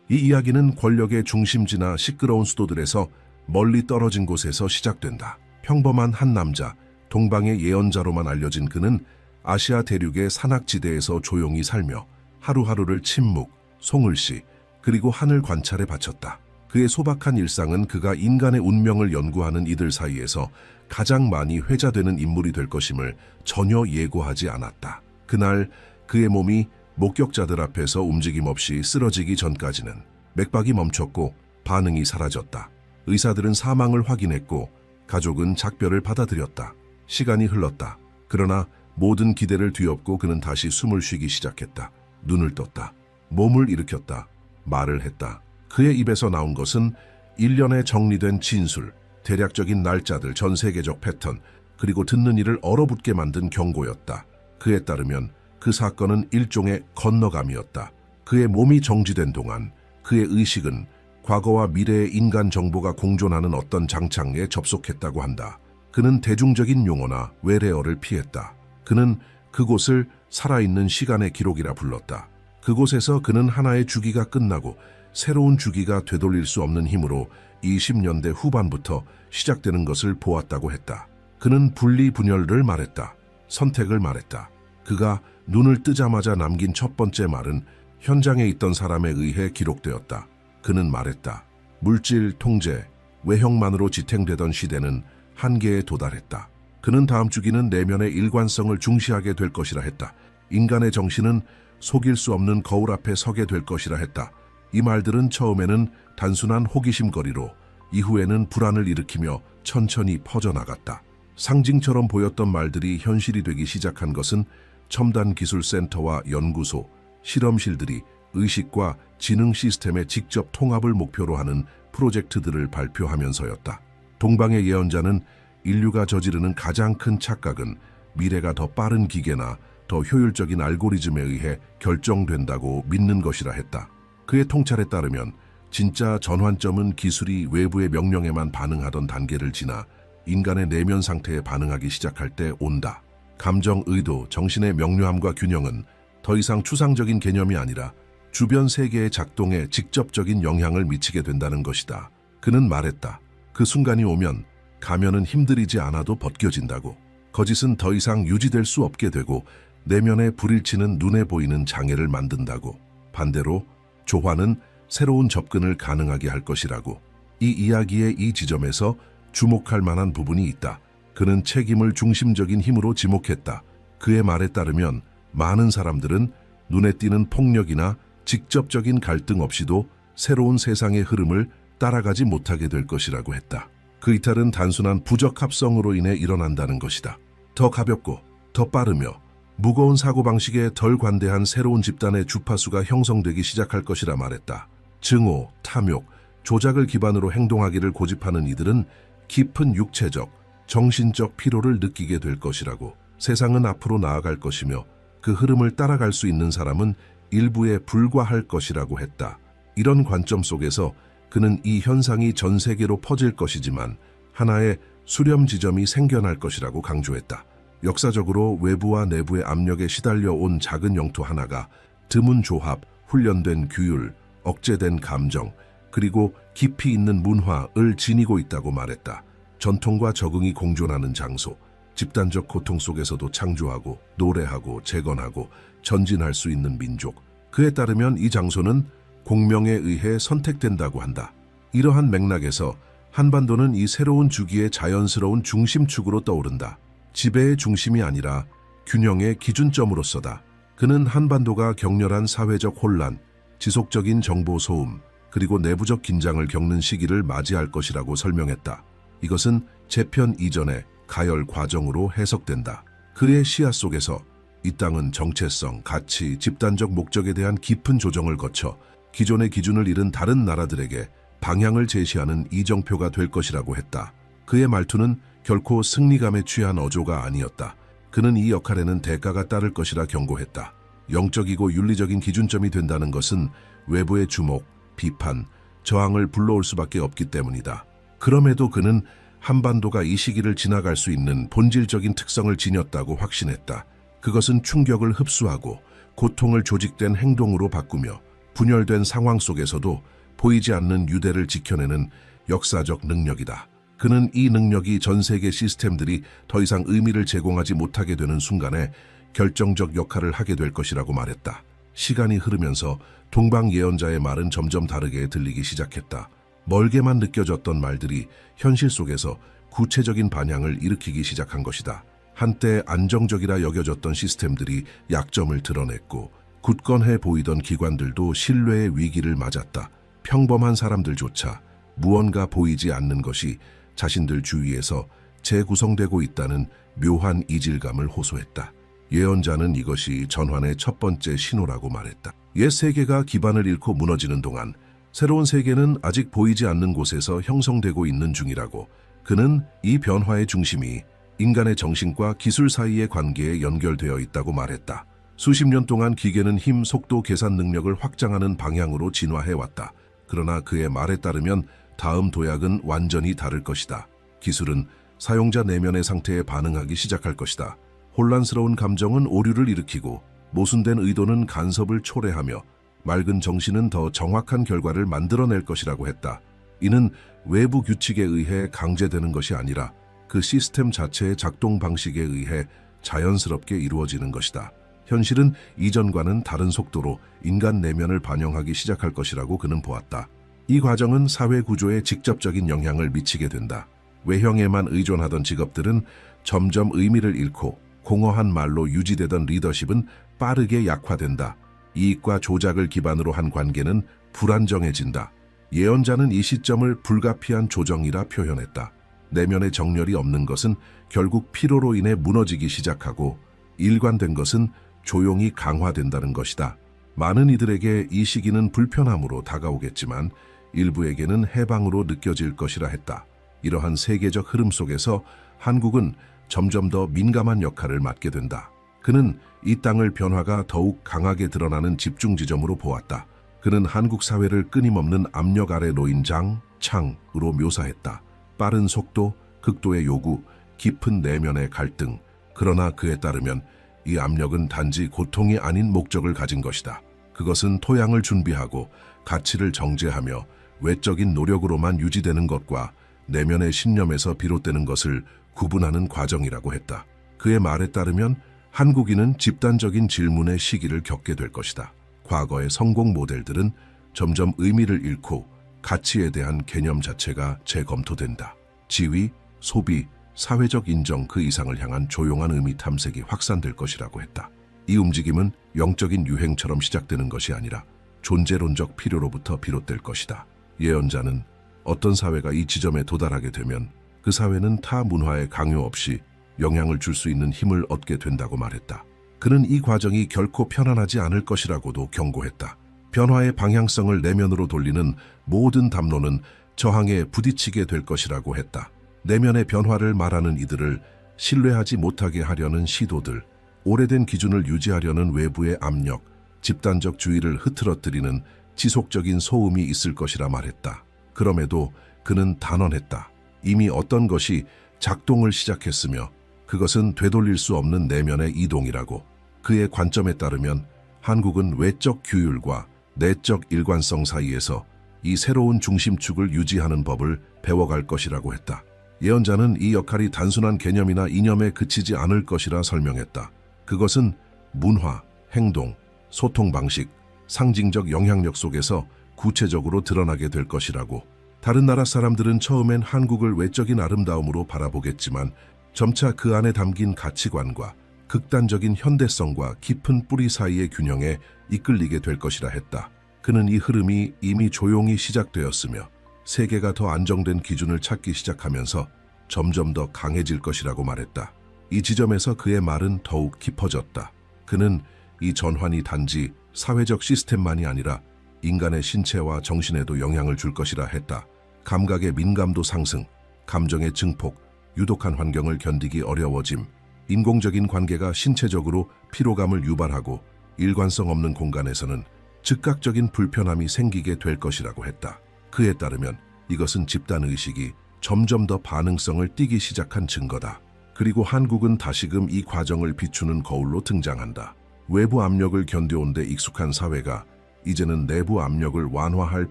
A: 이 이야기는 권력의 중심지나 시끄러운 수도들에서 멀리 떨어진 곳에서 시작된다. 평범한 한 남자, 동방의 예언자로만 알려진 그는 아시아 대륙의 산악지대에서 조용히 살며 하루하루를 침묵, 송을시, 그리고 하늘 관찰에 바쳤다. 그의 소박한 일상은 그가 인간의 운명을 연구하는 이들 사이에서 가장 많이 회자되는 인물이 될 것임을 전혀 예고하지 않았다. 그날 그의 몸이 목격자들 앞에서 움직임 없이 쓰러지기 전까지는 맥박이 멈췄고 반응이 사라졌다. 의사들은 사망을 확인했고 가족은 작별을 받아들였다. 시간이 흘렀다. 그러나 모든 기대를 뒤엎고 그는 다시 숨을 쉬기 시작했다. 눈을 떴다. 몸을 일으켰다. 말을 했다. 그의 입에서 나온 것은 일련의 정리된 진술, 대략적인 날짜들, 전 세계적 패턴, 그리고 듣는 이를 얼어붙게 만든 경고였다. 그에 따르면 그 사건은 일종의 건너감이었다. 그의 몸이 정지된 동안 그의 의식은 과거와 미래의 인간 정보가 공존하는 어떤 장창에 접속했다고 한다. 그는 대중적인 용어나 외래어를 피했다. 그는 그곳을 살아있는 시간의 기록이라 불렀다. 그곳에서 그는 하나의 주기가 끝나고 새로운 주기가 되돌릴 수 없는 힘으로 20년대 후반부터 시작되는 것을 보았다고 했다. 그는 분리분열을 말했다. 선택을 말했다. 그가 눈을 뜨자마자 남긴 첫 번째 말은 현장에 있던 사람에 의해 기록되었다. 그는 말했다. 물질, 통제, 외형만으로 지탱되던 시대는 한계에 도달했다. 그는 다음 주기는 내면의 일관성을 중시하게 될 것이라 했다. 인간의 정신은 속일 수 없는 거울 앞에 서게 될 것이라 했다. 이 말들은 처음에는 단순한 호기심거리로 이후에는 불안을 일으키며 천천히 퍼져나갔다. 상징처럼 보였던 말들이 현실이 되기 시작한 것은 첨단기술센터와 연구소, 실험실들이 의식과 지능 시스템의 직접 통합을 목표로 하는 프로젝트들을 발표하면서였다. 동방의 예언자는 인류가 저지르는 가장 큰 착각은 미래가 더 빠른 기계나 더 효율적인 알고리즘에 의해 결정된다고 믿는 것이라 했다. 그의 통찰에 따르면 진짜 전환점은 기술이 외부의 명령에만 반응하던 단계를 지나 인간의 내면 상태에 반응하기 시작할 때 온다. 감정, 의도, 정신의 명료함과 균형은 더 이상 추상적인 개념이 아니라 주변 세계의 작동에 직접적인 영향을 미치게 된다는 것이다. 그는 말했다. 그 순간이 오면 가면은 힘들이지 않아도 벗겨진다고. 거짓은 더 이상 유지될 수 없게 되고 내면에 불일치는 눈에 보이는 장애를 만든다고. 반대로 조화는 새로운 접근을 가능하게 할 것이라고. 이 이야기의 이 지점에서 주목할 만한 부분이 있다. 그는 책임을 중심적인 힘으로 지목했다. 그의 말에 따르면 많은 사람들은 눈에 띄는 폭력이나 직접적인 갈등 없이도 새로운 세상의 흐름을 따라가지 못하게 될 것이라고 했다. 그 이탈은 단순한 부적합성으로 인해 일어난다는 것이다. 더 가볍고 더 빠르며 무거운 사고방식에 덜 관대한 새로운 집단의 주파수가 형성되기 시작할 것이라 말했다. 증오, 탐욕, 조작을 기반으로 행동하기를 고집하는 이들은 깊은 육체적, 정신적 피로를 느끼게 될 것이라고. 세상은 앞으로 나아갈 것이며 그 흐름을 따라갈 수 있는 사람은 일부에 불과할 것이라고 했다. 이런 관점 속에서 그는 이 현상이 전 세계로 퍼질 것이지만 하나의 수렴 지점이 생겨날 것이라고 강조했다. 역사적으로 외부와 내부의 압력에 시달려 온 작은 영토 하나가 드문 조합, 훈련된 규율, 억제된 감정, 그리고 깊이 있는 문화를 지니고 있다고 말했다. 전통과 적응이 공존하는 장소, 집단적 고통 속에서도 창조하고 노래하고 재건하고 전진할 수 있는 민족. 그에 따르면 이 장소는 공명에 의해 선택된다고 한다. 이러한 맥락에서 한반도는 이 새로운 주기의 자연스러운 중심축으로 떠오른다. 지배의 중심이 아니라 균형의 기준점으로서다. 그는 한반도가 격렬한 사회적 혼란, 지속적인 정보 소음, 그리고 내부적 긴장을 겪는 시기를 맞이할 것이라고 설명했다. 이것은 재편 이전의 가열 과정으로 해석된다. 그의 시야 속에서 이 땅은 정체성, 가치, 집단적 목적에 대한 깊은 조정을 거쳐 기존의 기준을 잃은 다른 나라들에게 방향을 제시하는 이정표가 될 것이라고 했다. 그의 말투는 결코 승리감에 취한 어조가 아니었다. 그는 이 역할에는 대가가 따를 것이라 경고했다. 영적이고 윤리적인 기준점이 된다는 것은 외부의 주목, 비판, 저항을 불러올 수밖에 없기 때문이다. 그럼에도 그는 한반도가 이 시기를 지나갈 수 있는 본질적인 특성을 지녔다고 확신했다. 그것은 충격을 흡수하고 고통을 조직된 행동으로 바꾸며 분열된 상황 속에서도 보이지 않는 유대를 지켜내는 역사적 능력이다. 그는 이 능력이 전 세계 시스템들이 더 이상 의미를 제공하지 못하게 되는 순간에 결정적 역할을 하게 될 것이라고 말했다. 시간이 흐르면서 동방 예언자의 말은 점점 다르게 들리기 시작했다. 멀게만 느껴졌던 말들이 현실 속에서 구체적인 반향을 일으키기 시작한 것이다. 한때 안정적이라 여겨졌던 시스템들이 약점을 드러냈고 굳건해 보이던 기관들도 신뢰의 위기를 맞았다. 평범한 사람들조차 무언가 보이지 않는 것이 자신들 주위에서 재구성되고 있다는 묘한 이질감을 호소했다. 예언자는 이것이 전환의 첫 번째 신호라고 말했다. 옛 세계가 기반을 잃고 무너지는 동안 새로운 세계는 아직 보이지 않는 곳에서 형성되고 있는 중이라고. 그는 이 변화의 중심이 인간의 정신과 기술 사이의 관계에 연결되어 있다고 말했다. 수십 년 동안 기계는 힘, 속도, 계산 능력을 확장하는 방향으로 진화해왔다. 그러나 그의 말에 따르면 다음 도약은 완전히 다를 것이다. 기술은 사용자 내면의 상태에 반응하기 시작할 것이다. 혼란스러운 감정은 오류를 일으키고 모순된 의도는 간섭을 초래하며 맑은 정신은 더 정확한 결과를 만들어낼 것이라고 했다. 이는 외부 규칙에 의해 강제되는 것이 아니라 그 시스템 자체의 작동 방식에 의해 자연스럽게 이루어지는 것이다. 현실은 이전과는 다른 속도로 인간 내면을 반영하기 시작할 것이라고 그는 보았다. 이 과정은 사회 구조에 직접적인 영향을 미치게 된다. 외형에만 의존하던 직업들은 점점 의미를 잃고 공허한 말로 유지되던 리더십은 빠르게 약화된다. 이익과 조작을 기반으로 한 관계는 불안정해진다. 예언자는 이 시점을 불가피한 조정이라 표현했다. 내면의 정렬이 없는 것은 결국 피로로 인해 무너지기 시작하고 일관된 것은 조용히 강화된다는 것이다. 많은 이들에게 이 시기는 불편함으로 다가오겠지만 일부에게는 해방으로 느껴질 것이라 했다. 이러한 세계적 흐름 속에서 한국은 점점 더 민감한 역할을 맡게 된다. 그는 이 땅을 변화가 더욱 강하게 드러나는 집중 지점으로 보았다. 그는 한국 사회를 끊임없는 압력 아래 놓인 창으로 묘사했다. 빠른 속도, 극도의 요구, 깊은 내면의 갈등. 그러나 그에 따르면 이 압력은 단지 고통이 아닌 목적을 가진 것이다. 그것은 토양을 준비하고 가치를 정제하며 외적인 노력으로만 유지되는 것과 내면의 신념에서 비롯되는 것을 구분하는 과정이라고 했다. 그의 말에 따르면 한국인은 집단적인 질문의 시기를 겪게 될 것이다. 과거의 성공 모델들은 점점 의미를 잃고 가치에 대한 개념 자체가 재검토된다. 지위, 소비, 사회적 인정 그 이상을 향한 조용한 의미 탐색이 확산될 것이라고 했다. 이 움직임은 영적인 유행처럼 시작되는 것이 아니라 존재론적 필요로부터 비롯될 것이다. 예언자는 어떤 사회가 이 지점에 도달하게 되면 그 사회는 타 문화의 강요 없이 영향을 줄 수 있는 힘을 얻게 된다고 말했다. 그는 이 과정이 결코 편안하지 않을 것이라고도 경고했다. 변화의 방향성을 내면으로 돌리는 모든 담론은 저항에 부딪히게 될 것이라고 했다. 내면의 변화를 말하는 이들을 신뢰하지 못하게 하려는 시도들, 오래된 기준을 유지하려는 외부의 압력, 집단적 주의를 흐트러뜨리는 지속적인 소음이 있을 것이라 말했다. 그럼에도 그는 단언했다. 이미 어떤 것이 작동을 시작했으며 그것은 되돌릴 수 없는 내면의 이동이라고. 그의 관점에 따르면 한국은 외적 규율과 내적 일관성 사이에서 이 새로운 중심축을 유지하는 법을 배워갈 것이라고 했다. 예언자는 이 역할이 단순한 개념이나 이념에 그치지 않을 것이라 설명했다. 그것은 문화, 행동, 소통 방식, 상징적 영향력 속에서 구체적으로 드러나게 될 것이라고. 다른 나라 사람들은 처음엔 한국을 외적인 아름다움으로 바라보겠지만 점차 그 안에 담긴 가치관과 극단적인 현대성과 깊은 뿌리 사이의 균형에 이끌리게 될 것이라 했다. 그는 이 흐름이 이미 조용히 시작되었으며 세계가 더 안정된 기준을 찾기 시작하면서 점점 더 강해질 것이라고 말했다. 이 지점에서 그의 말은 더욱 깊어졌다. 그는 이 전환이 단지 사회적 시스템만이 아니라 인간의 신체와 정신에도 영향을 줄 것이라 했다. 감각의 민감도 상승, 감정의 증폭, 유독한 환경을 견디기 어려워짐, 인공적인 관계가 신체적으로 피로감을 유발하고 일관성 없는 공간에서는 즉각적인 불편함이 생기게 될 것이라고 했다. 그에 따르면 이것은 집단의식이 점점 더 반응성을 띠기 시작한 증거다. 그리고 한국은 다시금 이 과정을 비추는 거울로 등장한다. 외부 압력을 견뎌온 데 익숙한 사회가 이제는 내부 압력을 완화할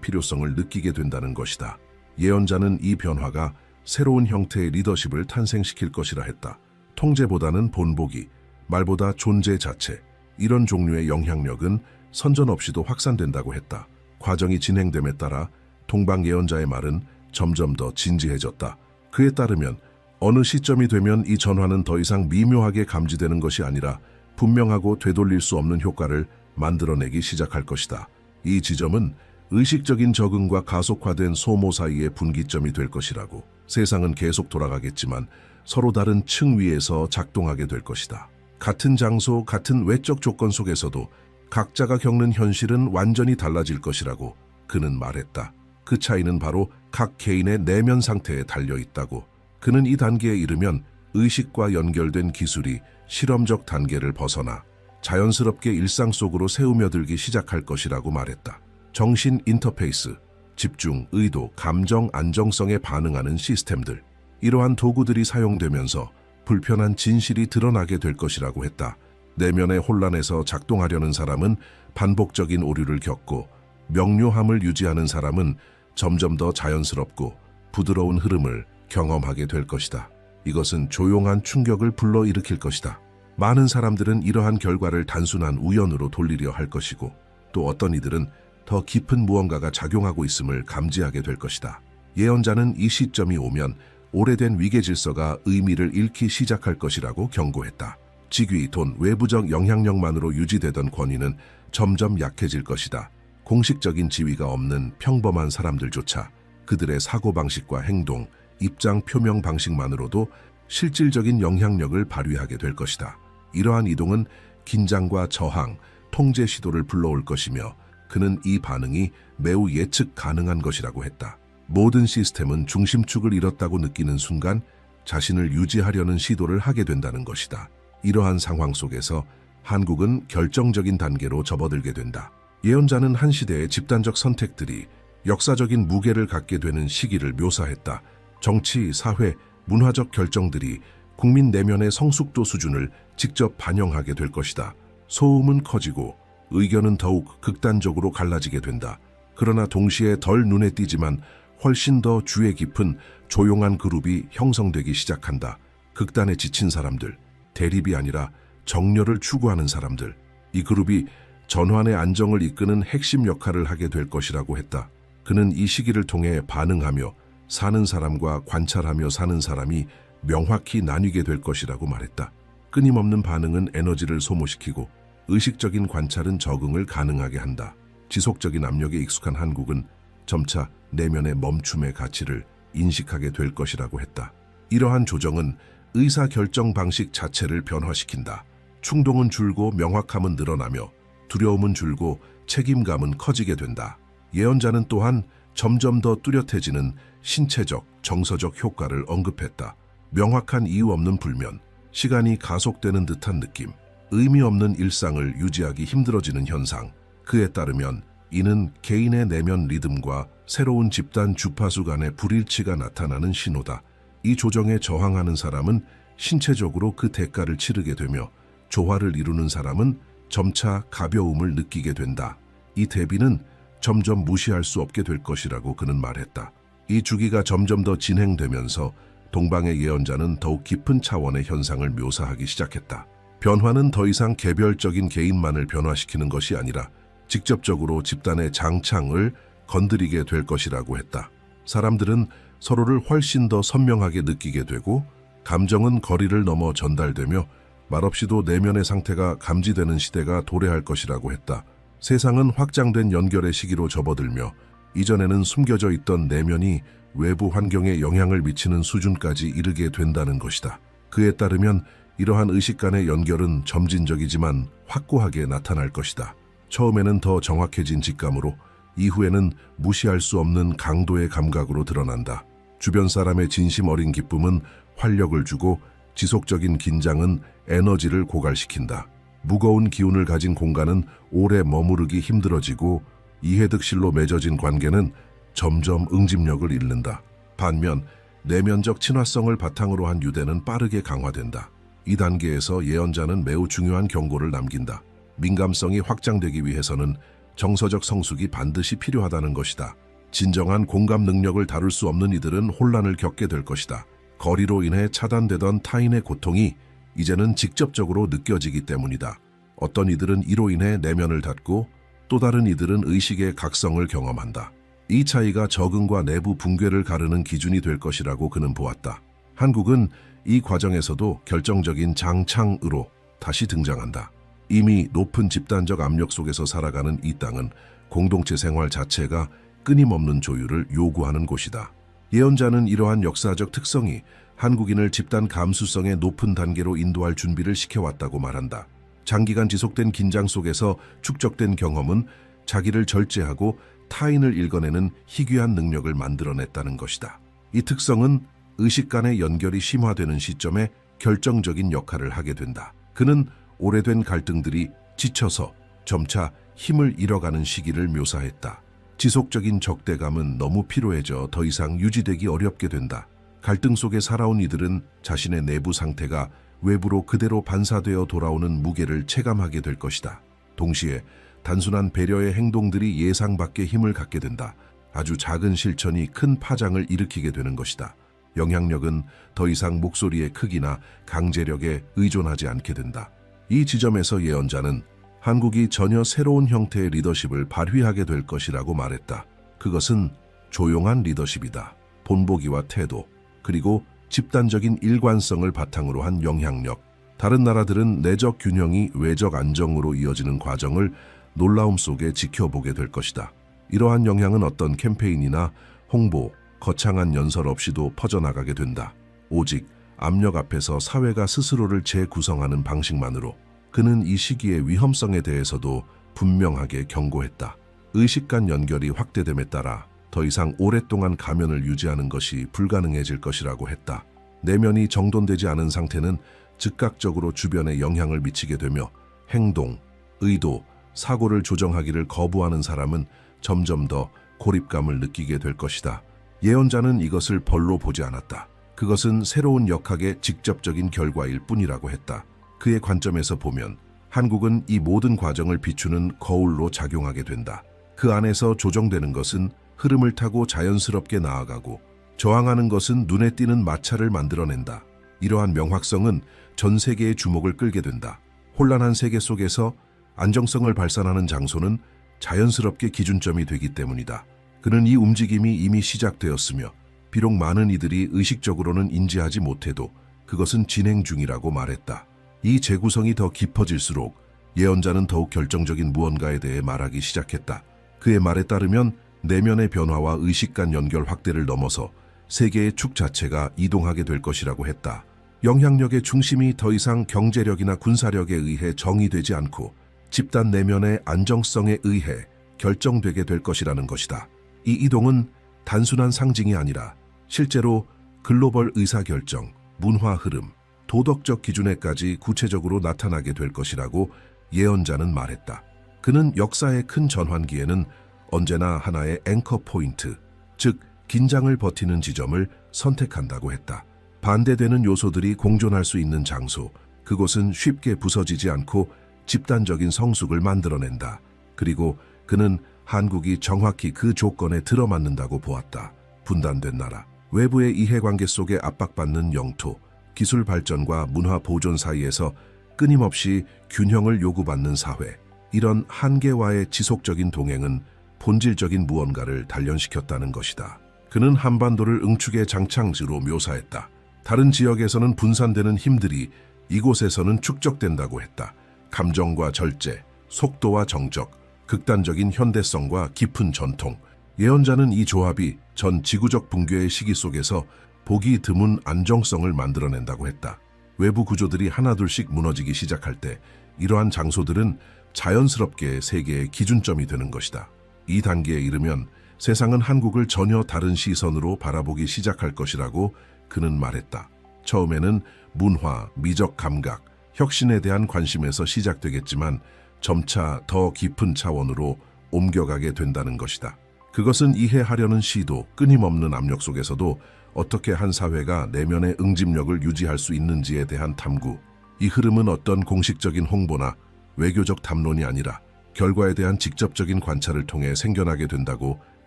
A: 필요성을 느끼게 된다는 것이다. 예언자는 이 변화가 새로운 형태의 리더십을 탄생시킬 것이라 했다. 통제보다는 본보기, 말보다 존재 자체, 이런 종류의 영향력은 선전 없이도 확산된다고 했다. 과정이 진행됨에 따라 동방 예언자의 말은 점점 더 진지해졌다. 그에 따르면 어느 시점이 되면 이 전환은 더 이상 미묘하게 감지되는 것이 아니라 분명하고 되돌릴 수 없는 효과를 만들어내기 시작할 것이다. 이 지점은 의식적인 적응과 가속화된 소모 사이의 분기점이 될 것이라고. 세상은 계속 돌아가겠지만 서로 다른 층 위에서 작동하게 될 것이다. 같은 장소, 같은 외적 조건 속에서도 각자가 겪는 현실은 완전히 달라질 것이라고 그는 말했다. 그 차이는 바로 각 개인의 내면 상태에 달려 있다고. 그는 이 단계에 이르면 의식과 연결된 기술이 실험적 단계를 벗어나 자연스럽게 일상 속으로 새우며들기 시작할 것이라고 말했다. 정신 인터페이스, 집중, 의도, 감정, 안정성에 반응하는 시스템들, 이러한 도구들이 사용되면서 불편한 진실이 드러나게 될 것이라고 했다. 내면의 혼란에서 작동하려는 사람은 반복적인 오류를 겪고, 명료함을 유지하는 사람은 점점 더 자연스럽고 부드러운 흐름을 경험하게 될 것이다. 이것은 조용한 충격을 불러일으킬 것이다. 많은 사람들은 이러한 결과를 단순한 우연으로 돌리려 할 것이고, 또 어떤 이들은 더 깊은 무언가가 작용하고 있음을 감지하게 될 것이다. 예언자는 이 시점이 오면 오래된 위계 질서가 의미를 잃기 시작할 것이라고 경고했다. 직위, 돈, 외부적 영향력만으로 유지되던 권위는 점점 약해질 것이다. 공식적인 지위가 없는 평범한 사람들조차 그들의 사고방식과 행동, 입장 표명 방식만으로도 실질적인 영향력을 발휘하게 될 것이다. 이러한 이동은 긴장과 저항, 통제 시도를 불러올 것이며, 그는 이 반응이 매우 예측 가능한 것이라고 했다. 모든 시스템은 중심축을 잃었다고 느끼는 순간 자신을 유지하려는 시도를 하게 된다는 것이다. 이러한 상황 속에서 한국은 결정적인 단계로 접어들게 된다. 예언자는 한 시대의 집단적 선택들이 역사적인 무게를 갖게 되는 시기를 묘사했다. 정치, 사회, 문화적 결정들이 국민 내면의 성숙도 수준을 직접 반영하게 될 것이다. 소음은 커지고 의견은 더욱 극단적으로 갈라지게 된다. 그러나 동시에 덜 눈에 띄지만 훨씬 더 주의 깊은 조용한 그룹이 형성되기 시작한다. 극단에 지친 사람들, 대립이 아니라 정렬을 추구하는 사람들, 이 그룹이 전환의 안정을 이끄는 핵심 역할을 하게 될 것이라고 했다. 그는 이 시기를 통해 반응하며 사는 사람과 관찰하며 사는 사람이 명확히 나뉘게 될 것이라고 말했다. 끊임없는 반응은 에너지를 소모시키고, 의식적인 관찰은 적응을 가능하게 한다. 지속적인 압력에 익숙한 한국은 점차 내면의 멈춤의 가치를 인식하게 될 것이라고 했다. 이러한 조정은 의사결정 방식 자체를 변화시킨다. 충동은 줄고 명확함은 늘어나며, 두려움은 줄고 책임감은 커지게 된다. 예언자는 또한 점점 더 뚜렷해지는 신체적, 정서적 효과를 언급했다. 명확한 이유 없는 불면, 시간이 가속되는 듯한 느낌, 의미 없는 일상을 유지하기 힘들어지는 현상. 그에 따르면 이는 개인의 내면 리듬과 새로운 집단 주파수 간의 불일치가 나타나는 신호다. 이 조정에 저항하는 사람은 신체적으로 그 대가를 치르게 되며, 조화를 이루는 사람은 점차 가벼움을 느끼게 된다. 이 대비는 점점 무시할 수 없게 될 것이라고 그는 말했다. 이 주기가 점점 더 진행되면서 동방의 예언자는 더욱 깊은 차원의 현상을 묘사하기 시작했다. 변화는 더 이상 개별적인 개인만을 변화시키는 것이 아니라 직접적으로 집단의 장창을 건드리게 될 것이라고 했다. 사람들은 서로를 훨씬 더 선명하게 느끼게 되고, 감정은 거리를 넘어 전달되며 말없이도 내면의 상태가 감지되는 시대가 도래할 것이라고 했다. 세상은 확장된 연결의 시기로 접어들며, 이전에는 숨겨져 있던 내면이 외부 환경에 영향을 미치는 수준까지 이르게 된다는 것이다. 그에 따르면 이러한 의식 간의 연결은 점진적이지만 확고하게 나타날 것이다. 처음에는 더 정확해진 직감으로, 이후에는 무시할 수 없는 강도의 감각으로 드러난다. 주변 사람의 진심 어린 기쁨은 활력을 주고, 지속적인 긴장은 에너지를 고갈시킨다. 무거운 기운을 가진 공간은 오래 머무르기 힘들어지고, 이해득실로 맺어진 관계는 점점 응집력을 잃는다. 반면 내면적 친화성을 바탕으로 한 유대는 빠르게 강화된다. 이 단계에서 예언자는 매우 중요한 경고를 남긴다. 민감성이 확장되기 위해서는 정서적 성숙이 반드시 필요하다는 것이다. 진정한 공감 능력을 다룰 수 없는 이들은 혼란을 겪게 될 것이다. 거리로 인해 차단되던 타인의 고통이 이제는 직접적으로 느껴지기 때문이다. 어떤 이들은 이로 인해 내면을 닫고 또 다른 이들은 의식의 각성을 경험한다. 이 차이가 적응과 내부 붕괴를 가르는 기준이 될 것이라고 그는 보았다. 한국은 이 과정에서도 결정적인 장창으로 다시 등장한다. 이미 높은 집단적 압력 속에서 살아가는 이 땅은 공동체 생활 자체가 끊임없는 조율을 요구하는 곳이다. 예언자는 이러한 역사적 특성이 한국인을 집단 감수성의 높은 단계로 인도할 준비를 시켜왔다고 말한다. 장기간 지속된 긴장 속에서 축적된 경험은 자기를 절제하고 타인을 읽어내는 희귀한 능력을 만들어냈다는 것이다. 이 특성은 의식 간의 연결이 심화되는 시점에 결정적인 역할을 하게 된다. 그는 오래된 갈등들이 지쳐서 점차 힘을 잃어가는 시기를 묘사했다. 지속적인 적대감은 너무 피로해져 더 이상 유지되기 어렵게 된다. 갈등 속에 살아온 이들은 자신의 내부 상태가 외부로 그대로 반사되어 돌아오는 무게를 체감하게 될 것이다. 동시에 단순한 배려의 행동들이 예상 밖의 힘을 갖게 된다. 아주 작은 실천이 큰 파장을 일으키게 되는 것이다. 영향력은 더 이상 목소리의 크기나 강제력에 의존하지 않게 된다. 이 지점에서 예언자는 한국이 전혀 새로운 형태의 리더십을 발휘하게 될 것이라고 말했다. 그것은 조용한 리더십이다. 본보기와 태도, 그리고 집단적인 일관성을 바탕으로 한 영향력. 다른 나라들은 내적 균형이 외적 안정으로 이어지는 과정을 놀라움 속에 지켜보게 될 것이다. 이러한 영향은 어떤 캠페인이나 홍보, 거창한 연설 없이도 퍼져나가게 된다. 오직 압력 앞에서 사회가 스스로를 재구성하는 방식만으로. 그는 이 시기의 위험성에 대해서도 분명하게 경고했다. 의식 간 연결이 확대됨에 따라 더 이상 오랫동안 가면을 유지하는 것이 불가능해질 것이라고 했다. 내면이 정돈되지 않은 상태는 즉각적으로 주변에 영향을 미치게 되며 행동, 의도, 사고를 조정하기를 거부하는 사람은 점점 더 고립감을 느끼게 될 것이다. 예언자는 이것을 벌로 보지 않았다. 그것은 새로운 역학의 직접적인 결과일 뿐이라고 했다. 그의 관점에서 보면 한국은 이 모든 과정을 비추는 거울로 작용하게 된다. 그 안에서 조정되는 것은 흐름을 타고 자연스럽게 나아가고 저항하는 것은 눈에 띄는 마찰을 만들어낸다. 이러한 명확성은 전 세계의 주목을 끌게 된다. 혼란한 세계 속에서 안정성을 발산하는 장소는 자연스럽게 기준점이 되기 때문이다. 그는 이 움직임이 이미 시작되었으며 비록 많은 이들이 의식적으로는 인지하지 못해도 그것은 진행 중이라고 말했다. 이 재구성이 더 깊어질수록 예언자는 더욱 결정적인 무언가에 대해 말하기 시작했다. 그의 말에 따르면 내면의 변화와 의식 간 연결 확대를 넘어서 세계의 축 자체가 이동하게 될 것이라고 했다. 영향력의 중심이 더 이상 경제력이나 군사력에 의해 정의되지 않고 집단 내면의 안정성에 의해 결정되게 될 것이라는 것이다. 이 이동은 단순한 상징이 아니라 실제로 글로벌 의사결정, 문화 흐름, 도덕적 기준에까지 구체적으로 나타나게 될 것이라고 예언자는 말했다. 그는 역사의 큰 전환기에는 언제나 하나의 앵커 포인트, 즉 긴장을 버티는 지점을 선택한다고 했다. 반대되는 요소들이 공존할 수 있는 장소, 그곳은 쉽게 부서지지 않고 집단적인 성숙을 만들어낸다. 그리고 그는 한국이 정확히 그 조건에 들어맞는다고 보았다. 분단된 나라, 외부의 이해관계 속에 압박받는 영토, 기술 발전과 문화 보존 사이에서 끊임없이 균형을 요구받는 사회. 이런 한계와의 지속적인 동행은 본질적인 무언가를 단련시켰다는 것이다. 그는 한반도를 응축의 장창지로 묘사했다. 다른 지역에서는 분산되는 힘들이 이곳에서는 축적된다고 했다. 감정과 절제, 속도와 정적, 극단적인 현대성과 깊은 전통. 예언자는 이 조합이 전 지구적 붕괴의 시기 속에서 보기 드문 안정성을 만들어낸다고 했다. 외부 구조들이 하나둘씩 무너지기 시작할 때 이러한 장소들은 자연스럽게 세계의 기준점이 되는 것이다. 이 단계에 이르면 세상은 한국을 전혀 다른 시선으로 바라보기 시작할 것이라고 그는 말했다. 처음에는 문화, 미적 감각, 혁신에 대한 관심에서 시작되겠지만 점차 더 깊은 차원으로 옮겨가게 된다는 것이다. 그것은 이해하려는 시도, 끊임없는 압력 속에서도 어떻게 한 사회가 내면의 응집력을 유지할 수 있는지에 대한 탐구. 이 흐름은 어떤 공식적인 홍보나 외교적 담론이 아니라 결과에 대한 직접적인 관찰을 통해 생겨나게 된다고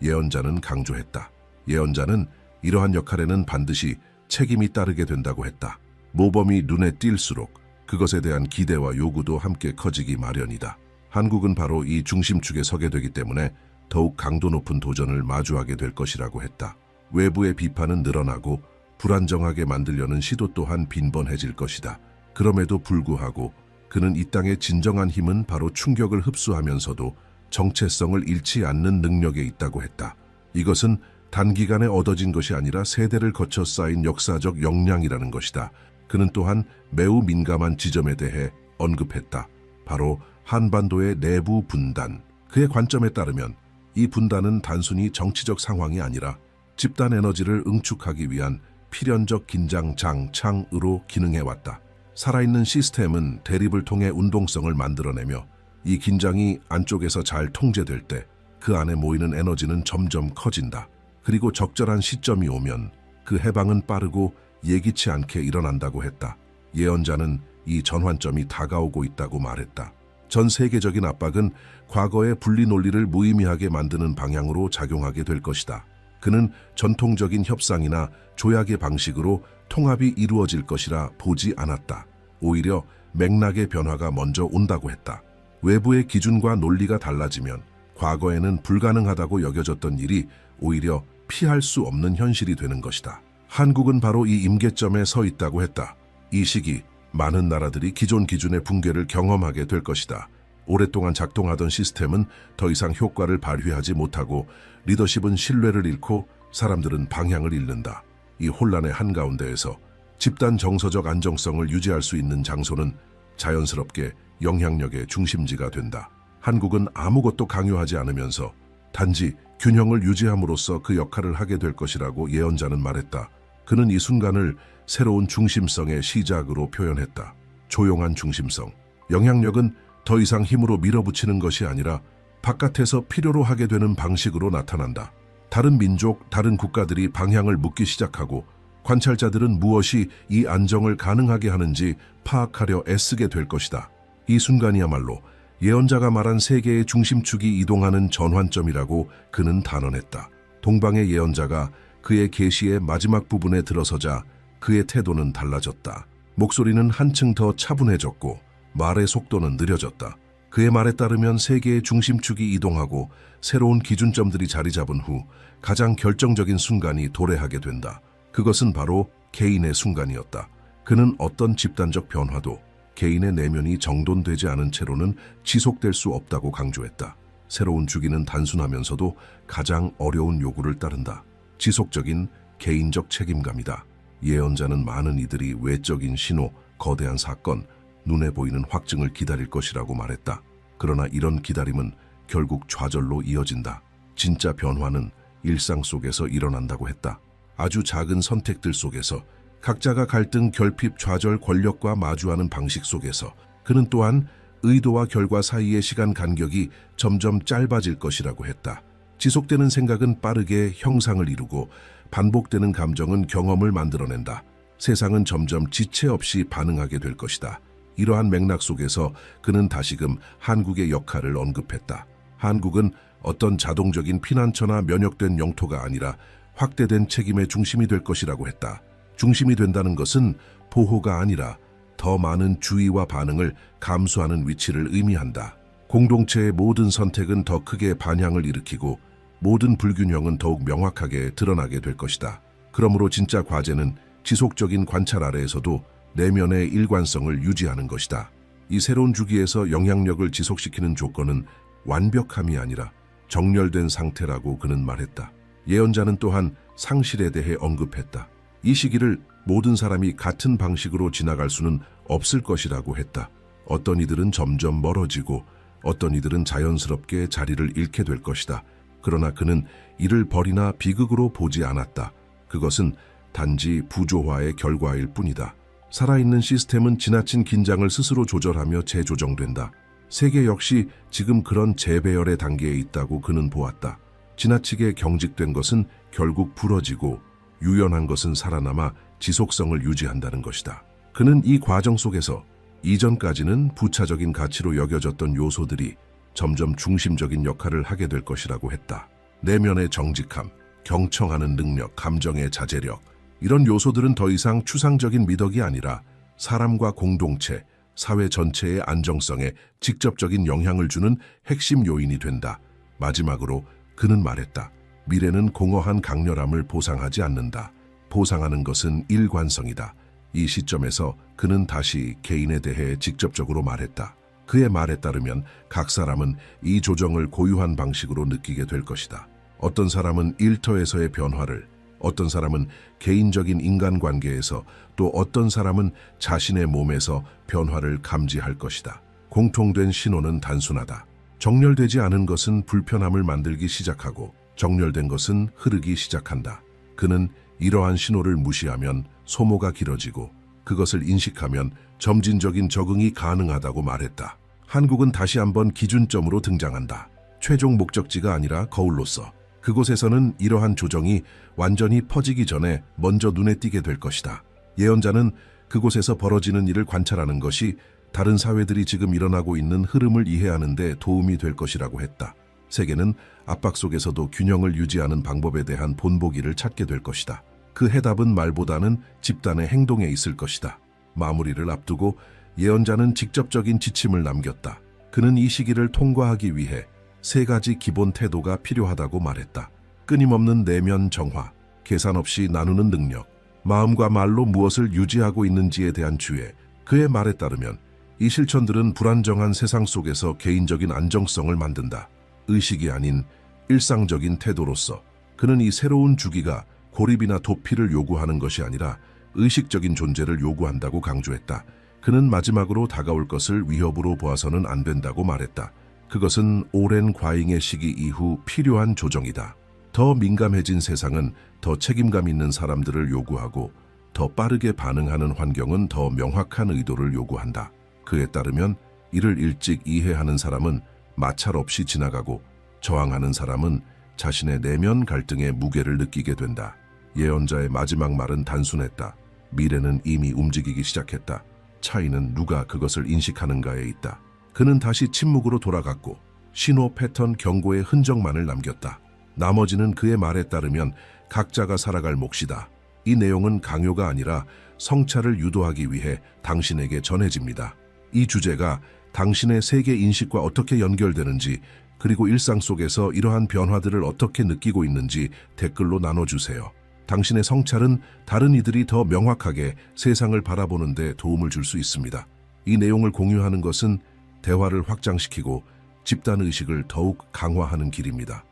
A: 예언자는 강조했다. 예언자는 이러한 역할에는 반드시 책임이 따르게 된다고 했다. 모범이 눈에 띌수록 그것에 대한 기대와 요구도 함께 커지기 마련이다. 한국은 바로 이 중심축에 서게 되기 때문에 더욱 강도 높은 도전을 마주하게 될 것이라고 했다. 외부의 비판은 늘어나고 불안정하게 만들려는 시도 또한 빈번해질 것이다. 그럼에도 불구하고 그는 이 땅의 진정한 힘은 바로 충격을 흡수하면서도 정체성을 잃지 않는 능력에 있다고 했다. 이것은 단기간에 얻어진 것이 아니라 세대를 거쳐 쌓인 역사적 역량이라는 것이다. 그는 또한 매우 민감한 지점에 대해 언급했다. 바로 한반도의 내부 분단. 그의 관점에 따르면 이 분단은 단순히 정치적 상황이 아니라 집단 에너지를 응축하기 위한 필연적 긴장 장창으로 기능해왔다. 살아있는 시스템은 대립을 통해 운동성을 만들어내며 이 긴장이 안쪽에서 잘 통제될 때 그 안에 모이는 에너지는 점점 커진다. 그리고 적절한 시점이 오면 그 해방은 빠르고 예기치 않게 일어난다고 했다. 예언자는 이 전환점이 다가오고 있다고 말했다. 전 세계적인 압박은 과거의 분리 논리를 무의미하게 만드는 방향으로 작용하게 될 것이다. 그는 전통적인 협상이나 조약의 방식으로 통합이 이루어질 것이라 보지 않았다. 오히려 맥락의 변화가 먼저 온다고 했다. 외부의 기준과 논리가 달라지면 과거에는 불가능하다고 여겨졌던 일이 오히려 피할 수 없는 현실이 되는 것이다. 한국은 바로 이 임계점에 서 있다고 했다. 이 시기 많은 나라들이 기존 기준의 붕괴를 경험하게 될 것이다. 오랫동안 작동하던 시스템은 더 이상 효과를 발휘하지 못하고 리더십은 신뢰를 잃고 사람들은 방향을 잃는다. 이 혼란의 한가운데에서 집단 정서적 안정성을 유지할 수 있는 장소는 자연스럽게 영향력의 중심지가 된다. 한국은 아무것도 강요하지 않으면서 단지 균형을 유지함으로써 그 역할을 하게 될 것이라고 예언자는 말했다. 그는 이 순간을 새로운 중심성의 시작으로 표현했다. 조용한 중심성. 영향력은 더 이상 힘으로 밀어붙이는 것이 아니라 바깥에서 필요로 하게 되는 방식으로 나타난다. 다른 민족, 다른 국가들이 방향을 묻기 시작하고 관찰자들은 무엇이 이 안정을 가능하게 하는지 파악하려 애쓰게 될 것이다. 이 순간이야말로 예언자가 말한 세계의 중심축이 이동하는 전환점이라고 그는 단언했다. 동방의 예언자가 그의 계시의 마지막 부분에 들어서자 그의 태도는 달라졌다. 목소리는 한층 더 차분해졌고 말의 속도는 느려졌다. 그의 말에 따르면 세계의 중심축이 이동하고 새로운 기준점들이 자리 잡은 후 가장 결정적인 순간이 도래하게 된다. 그것은 바로 개인의 순간이었다. 그는 어떤 집단적 변화도 개인의 내면이 정돈되지 않은 채로는 지속될 수 없다고 강조했다. 새로운 주기는 단순하면서도 가장 어려운 요구를 따른다. 지속적인 개인적 책임감이다. 예언자는 많은 이들이 외적인 신호, 거대한 사건, 눈에 보이는 확증을 기다릴 것이라고 말했다. 그러나 이런 기다림은 결국 좌절로 이어진다. 진짜 변화는 일상 속에서 일어난다고 했다. 아주 작은 선택들 속에서 각자가 갈등, 결핍, 좌절, 권력과 마주하는 방식 속에서 그는 또한 의도와 결과 사이의 시간 간격이 점점 짧아질 것이라고 했다. 지속되는 생각은 빠르게 형상을 이루고 반복되는 감정은 경험을 만들어낸다. 세상은 점점 지체 없이 반응하게 될 것이다. 이러한 맥락 속에서 그는 다시금 한국의 역할을 언급했다. 한국은 어떤 자동적인 피난처나 면역된 영토가 아니라 확대된 책임의 중심이 될 것이라고 했다. 중심이 된다는 것은 보호가 아니라 더 많은 주의와 반응을 감수하는 위치를 의미한다. 공동체의 모든 선택은 더 크게 반향을 일으키고 모든 불균형은 더욱 명확하게 드러나게 될 것이다. 그러므로 진짜 과제는 지속적인 관찰 아래에서도 내면의 일관성을 유지하는 것이다. 이 새로운 주기에서 영향력을 지속시키는 조건은 완벽함이 아니라 정렬된 상태라고 그는 말했다. 예언자는 또한 상실에 대해 언급했다. 이 시기를 모든 사람이 같은 방식으로 지나갈 수는 없을 것이라고 했다. 어떤 이들은 점점 멀어지고 어떤 이들은 자연스럽게 자리를 잃게 될 것이다. 그러나 그는 이를 벌이나 비극으로 보지 않았다. 그것은 단지 부조화의 결과일 뿐이다. 살아있는 시스템은 지나친 긴장을 스스로 조절하며 재조정된다. 세계 역시 지금 그런 재배열의 단계에 있다고 그는 보았다. 지나치게 경직된 것은 결국 부러지고 유연한 것은 살아남아 지속성을 유지한다는 것이다. 그는 이 과정 속에서 이전까지는 부차적인 가치로 여겨졌던 요소들이 점점 중심적인 역할을 하게 될 것이라고 했다. 내면의 정직함, 경청하는 능력, 감정의 자제력, 이런 요소들은 더 이상 추상적인 미덕이 아니라 사람과 공동체, 사회 전체의 안정성에 직접적인 영향을 주는 핵심 요인이 된다. 마지막으로 그는 말했다. 미래는 공허한 강렬함을 보상하지 않는다. 보상하는 것은 일관성이다. 이 시점에서 그는 다시 개인에 대해 직접적으로 말했다. 그의 말에 따르면 각 사람은 이 조정을 고유한 방식으로 느끼게 될 것이다. 어떤 사람은 일터에서의 변화를, 어떤 사람은 개인적인 인간관계에서, 또 어떤 사람은 자신의 몸에서 변화를 감지할 것이다. 공통된 신호는 단순하다. 정렬되지 않은 것은 불편함을 만들기 시작하고 정렬된 것은 흐르기 시작한다. 그는 이러한 신호를 무시하면 소모가 길어지고 그것을 인식하면 점진적인 적응이 가능하다고 말했다. 한국은 다시 한번 기준점으로 등장한다. 최종 목적지가 아니라 거울로서 그곳에서는 이러한 조정이 완전히 퍼지기 전에 먼저 눈에 띄게 될 것이다. 예언자는 그곳에서 벌어지는 일을 관찰하는 것이 다른 사회들이 지금 일어나고 있는 흐름을 이해하는 데 도움이 될 것이라고 했다. 세계는 압박 속에서도 균형을 유지하는 방법에 대한 본보기를 찾게 될 것이다. 그 해답은 말보다는 집단의 행동에 있을 것이다. 마무리를 앞두고 예언자는 직접적인 지침을 남겼다. 그는 이 시기를 통과하기 위해 3가지 기본 태도가 필요하다고 말했다. 끊임없는 내면 정화, 계산 없이 나누는 능력, 마음과 말로 무엇을 유지하고 있는지에 대한 주의. 그의 말에 따르면 이 실천들은 불안정한 세상 속에서 개인적인 안정성을 만든다. 의식이 아닌 일상적인 태도로서 그는 이 새로운 주기가 고립이나 도피를 요구하는 것이 아니라 의식적인 존재를 요구한다고 강조했다. 그는 마지막으로 다가올 것을 위협으로 보아서는 안 된다고 말했다. 그것은 오랜 과잉의 시기 이후 필요한 조정이다. 더 민감해진 세상은 더 책임감 있는 사람들을 요구하고 더 빠르게 반응하는 환경은 더 명확한 의도를 요구한다. 그에 따르면 이를 일찍 이해하는 사람은 마찰 없이 지나가고 저항하는 사람은 자신의 내면 갈등의 무게를 느끼게 된다. 예언자의 마지막 말은 단순했다. 미래는 이미 움직이기 시작했다. 차이는 누가 그것을 인식하는가에 있다. 그는 다시 침묵으로 돌아갔고 신호, 패턴, 경고의 흔적만을 남겼다. 나머지는 그의 말에 따르면 각자가 살아갈 몫이다. 이 내용은 강요가 아니라 성찰을 유도하기 위해 당신에게 전해집니다. 이 주제가 당신의 세계 인식과 어떻게 연결되는지, 그리고 일상 속에서 이러한 변화들을 어떻게 느끼고 있는지 댓글로 나눠주세요. 당신의 성찰은 다른 이들이 더 명확하게 세상을 바라보는 데 도움을 줄 수 있습니다. 이 내용을 공유하는 것은 대화를 확장시키고 집단의식을 더욱 강화하는 길입니다.